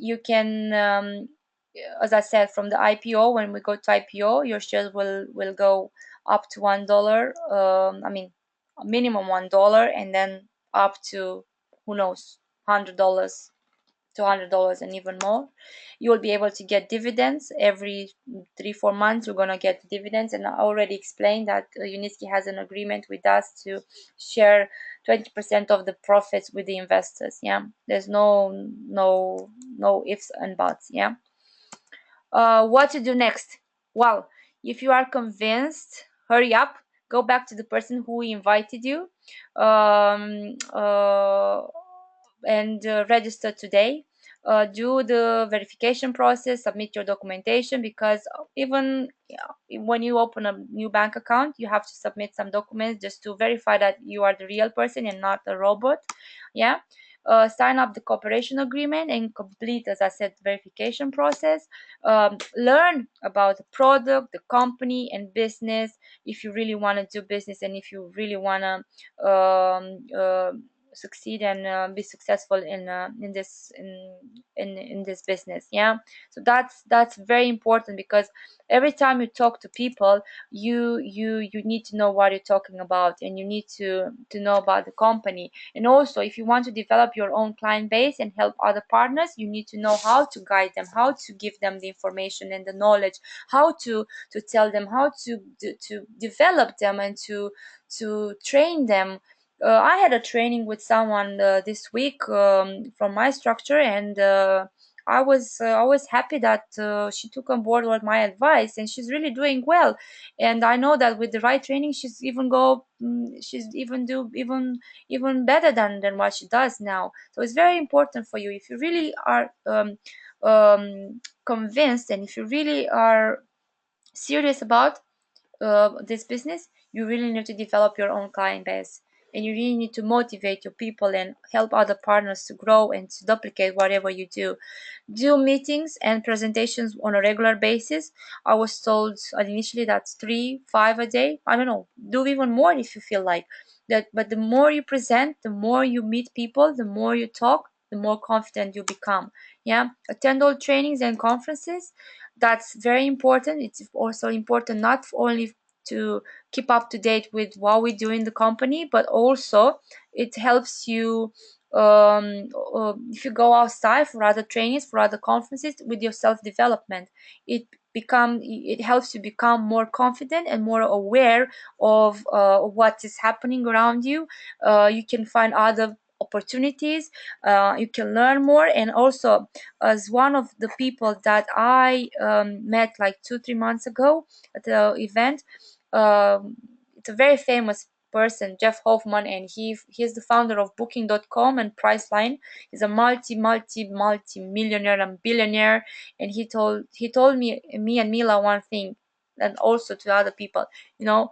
as I said, from the IPO, when we go to IPO, your shares will go up to $1. I mean, a minimum $1, and then up to, who knows, $100, $200, and even more. You will be able to get dividends every 3-4 months. You're gonna get dividends, and I already explained that Uniski has an agreement with us to share 20% of the profits with the investors. Yeah, there's no ifs and buts. Yeah. What to do next? Well, if you are convinced, hurry up, go back to the person who invited you, um, uh, and register today. Do the verification process, submit your documentation, because even, yeah, when you open a new bank account, you have to submit some documents just to verify that you are the real person and not a robot. Yeah. Sign up the cooperation agreement and complete, as I said, verification process. Learn about the product, the company, and business, if you really want to do business, and if you really want to succeed and be successful in this business. Yeah, so that's very important, because every time you talk to people, you need to know what you're talking about, and you need to know about the company. And also, if you want to develop your own client base and help other partners, you need to know how to guide them, how to give them the information and the knowledge, how to tell them, how to develop them, and to train them. I had a training with someone this week from my structure, and I was happy that she took on board what my advice, and she's really doing well. And I know that with the right training, she's even do even better than what she does now. So it's very important for you, if you really are convinced, and if you really are serious about this business, you really need to develop your own client base, and you really need to motivate your people and help other partners to grow and to duplicate whatever you do. Do meetings and presentations on a regular basis. I was told initially that's 3, 5 a day. I don't know. Do even more if you feel like that. But the more you present, the more you meet people, the more you talk, the more confident you become. Yeah. Attend all trainings and conferences. That's very important. It's also important not only to keep up to date with what we do in the company, but also it helps you if you go outside for other trainings, for other conferences, with your self development. It helps you become more confident and more aware of what is happening around you. You can find other opportunities. You can learn more, and also as one of the people that I met like 2, 3 months ago at the event. It's a very famous person, Jeff Hoffman, and he's the founder of Booking.com and Priceline. He's a multi millionaire and billionaire, and he told me and Mila one thing, and also to other people. You know,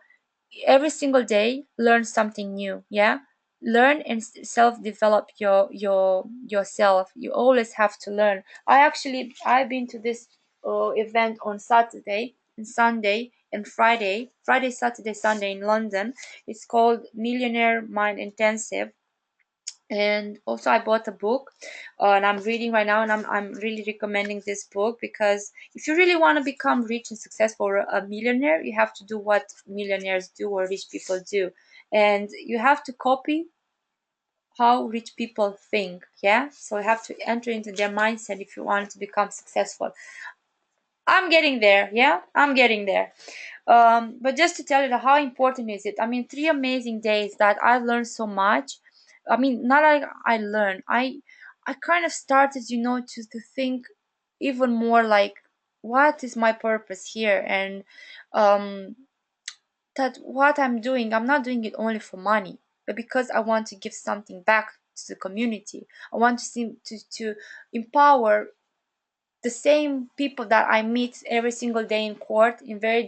every single day learn something new. Yeah, learn and self develop yourself. You always have to learn. I've been to this event on Saturday and Sunday and Friday, Saturday, Sunday in London. It's called Millionaire Mind Intensive. And also I bought a book, and I'm reading right now, and I'm really recommending this book, because if you really want to become rich and successful or a millionaire, you have to do what millionaires do or rich people do, and you have to copy how rich people think. Yeah, so you have to enter into their mindset if you want to become successful. I'm getting there. Yeah, I'm getting there. But just to tell you how important is it, I mean, 3 amazing days that I've learned so much. I mean, not like I learned, I kind of started, to think even more like, what is my purpose here? And um that what I'm doing, I'm not doing it only for money, but because I want to give something back to the community. I want to see to empower the same people that I meet every single day in court in very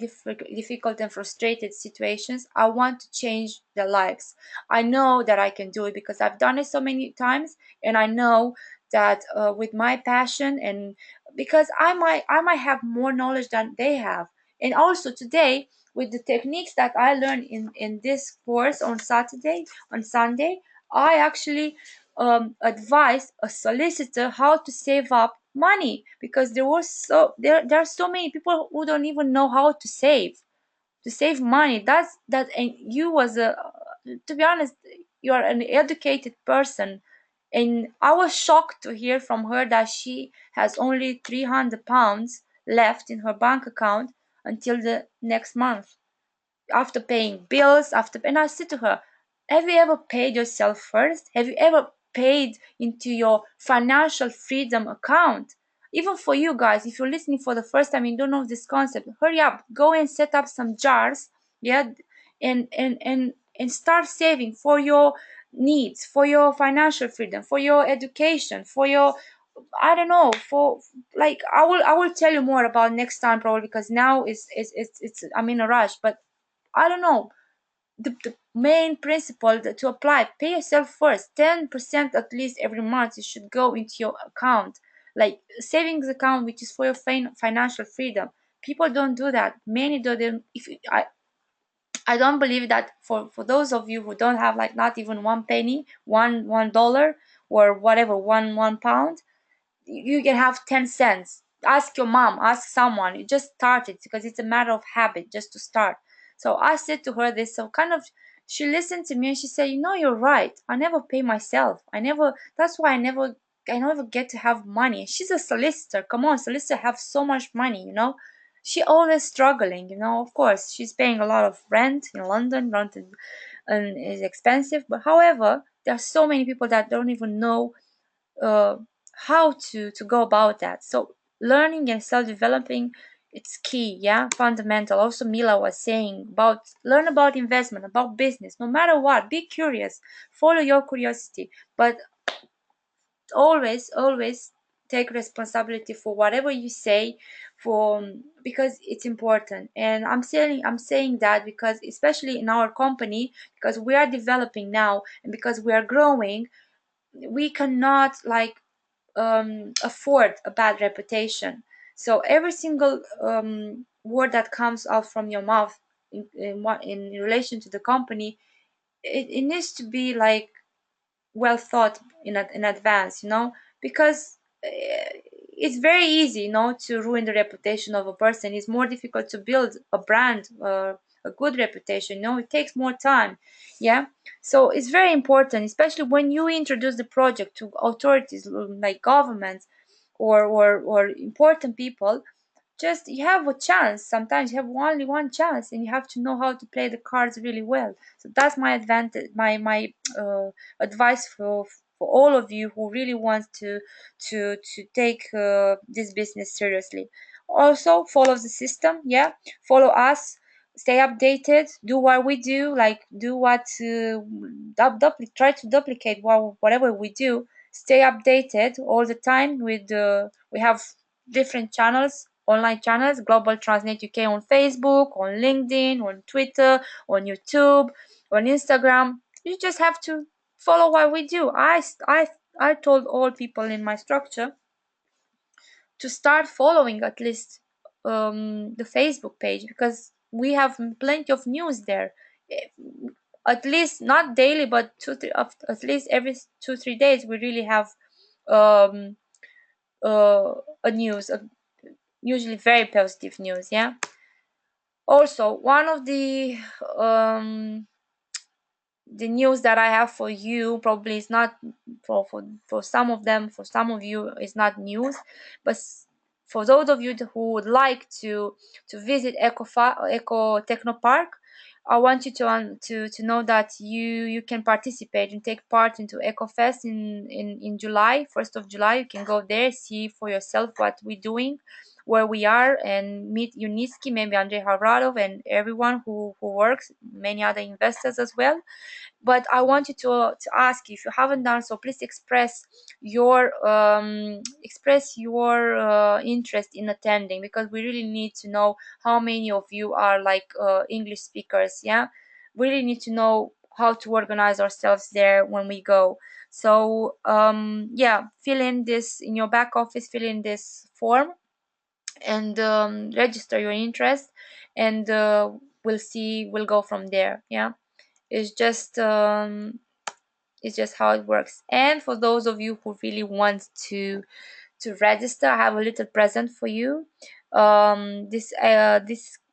difficult and frustrated situations. I want to change their lives. I know that I can do it because I've done it so many times, and I know that with my passion, and because I might have more knowledge than they have. And also today, with the techniques that I learned in this course on Saturday, on Sunday, I actually advise a solicitor how to save up money, because there are so many people who don't even know how to save money. And you, as a to be honest, you are an educated person, and I was shocked to hear from her that she has only £300 left in her bank account until the next month, after paying bills, and I said to her, have you ever paid yourself first? Have you ever paid into your financial freedom account? Even for you guys, if you're listening for the first time and you don't know this concept, hurry up, go and set up some jars. Yeah, and start saving for your needs, for your financial freedom, for your education, for your, I don't know, for, like, I will tell you more about next time probably, because now it's I'm in a rush. But I don't know, the main principle to apply: pay yourself first. 10% at least every month it should go into your account, like savings account, which is for your financial freedom. People don't do that. Many do them. If I don't believe that for those of you who don't have, like, not even one penny, $1 or whatever, one pound, you can have 10 cents. Ask your mom, ask someone. You just start it, because it's a matter of habit just to start. So I said to her this, so kind of she listened to me, and she said, you're right. I never pay myself. That's why I never get to have money. She's a solicitor. Come on, solicitor have so much money. She always struggling. Of course, she's paying a lot of rent in London. London is expensive, but however, there are so many people that don't even know uh, how to go about that. So learning and self-developing, it's key. Yeah, fundamental. Also, Mila was saying about learn about investment, about business. No matter what, be curious, follow your curiosity, but always take responsibility for whatever you say, for because it's important. And I'm saying that because especially in our company, because we are developing now and because we are growing, we cannot like afford a bad reputation. So every single word that comes out from your mouth in relation to the company, it needs to be like well thought in advance, because it's very easy, to ruin the reputation of a person. It's more difficult to build a brand, a good reputation. It takes more time. Yeah. So it's very important, especially when you introduce the project to authorities like governments or important people. Just you have a chance. Sometimes you have only one chance, and you have to know how to play the cards really well. So that's my advantage, my advice for all of you who really want to take this business seriously. Also follow the system. Yeah, follow us, stay updated, do what we do, like do what try to duplicate whatever we do. Stay updated all the time with we have different channels, online channels, Global Transnet UK, on Facebook, on LinkedIn, on Twitter, on YouTube, on Instagram. You just have to follow what we do. I told all people in my structure to start following at least the Facebook page, because we have plenty of news there. Eh, At least not daily, but at least every 2 3 days we really have um, a news, usually very positive news. Yeah. Also, one of the news that I have for you probably is not for some of them, for some of you is not news, but for those of you who would like to visit Eco Techno Park, I want you to know that you can participate and take part into EcoFest in July, 1st of July. You can go there, see for yourself what we're doing, where we are, and meet Uniski, maybe Andrei Havradov, and everyone who works, many other investors as well. But I want you to ask, if you haven't done so, please express your interest in attending, because we really need to know how many of you are like English speakers. Yeah, we really need to know how to organize ourselves there when we go. So yeah, fill in this in your back office, fill in this form, and register your interest, and we'll go from there. Yeah, it's just how it works. And for those of you who really want to register, I have a little present for you. This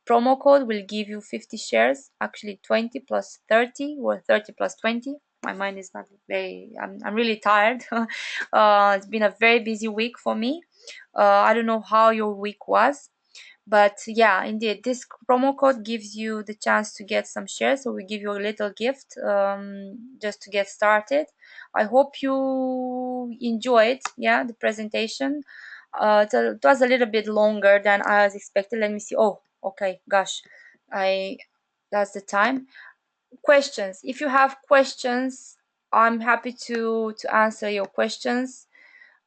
promo code will give you 50 shares, actually 20 plus 30 or 30 plus 20. My mind is not very, I'm really tired. It's been a very busy week for me. I don't know how your week was, but yeah, indeed, this promo code gives you the chance to get some shares. So we give you a little gift just to get started. I hope you enjoyed, yeah, the presentation. It was a little bit longer than I was expected. Let me see. Oh, okay, gosh, I that's the time. Questions. If you have questions, I'm happy to answer your questions.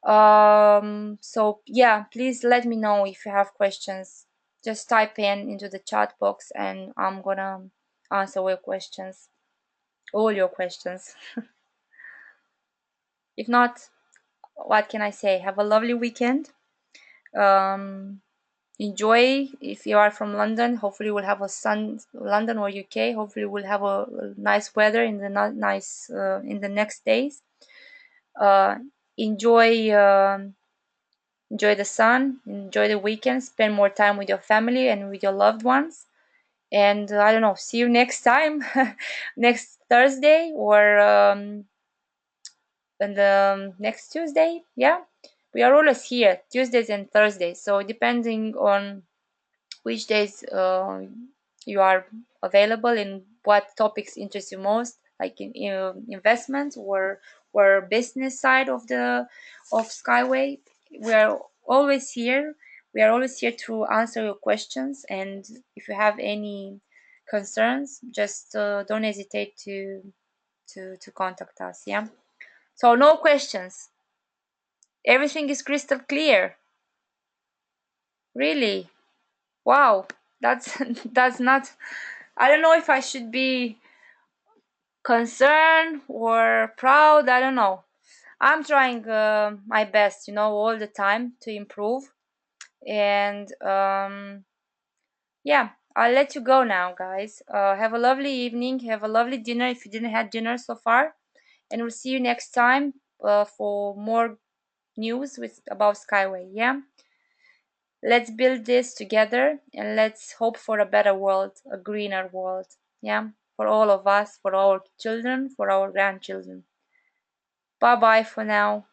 So yeah, please let me know if you have questions. Just type in into the chat box, and I'm gonna answer all your questions. If not, what can I say? Have a lovely weekend. um Enjoy. If you are from London, hopefully we'll have a London or UK, hopefully we'll have a nice weather in the nice in the next days. uh enjoy Enjoy the sun, enjoy the weekend, spend more time with your family and with your loved ones. And I don't know, see you next time, next Thursday, or and next Tuesday. Yeah, we are always here, Tuesdays and Thursdays. So depending on which days you are available and what topics interest you most, like in investments or business side of Skyway. We are always here. We are always here to answer your questions, and if you have any concerns, just don't hesitate to contact us. Yeah. So no questions. Everything is crystal clear. Really. Wow. That's that's not, I don't know if I should be concerned or proud. I don't know. I'm trying my best, all the time to improve. And yeah, I'll let you go now, guys. Have a lovely evening. Have a lovely dinner if you didn't have dinner so far. And we'll see you next time for more news with about Skyway. Yeah, let's build this together and let's hope for a better world, a greener world. Yeah, for all of us, for our children, for our grandchildren. Bye bye for now.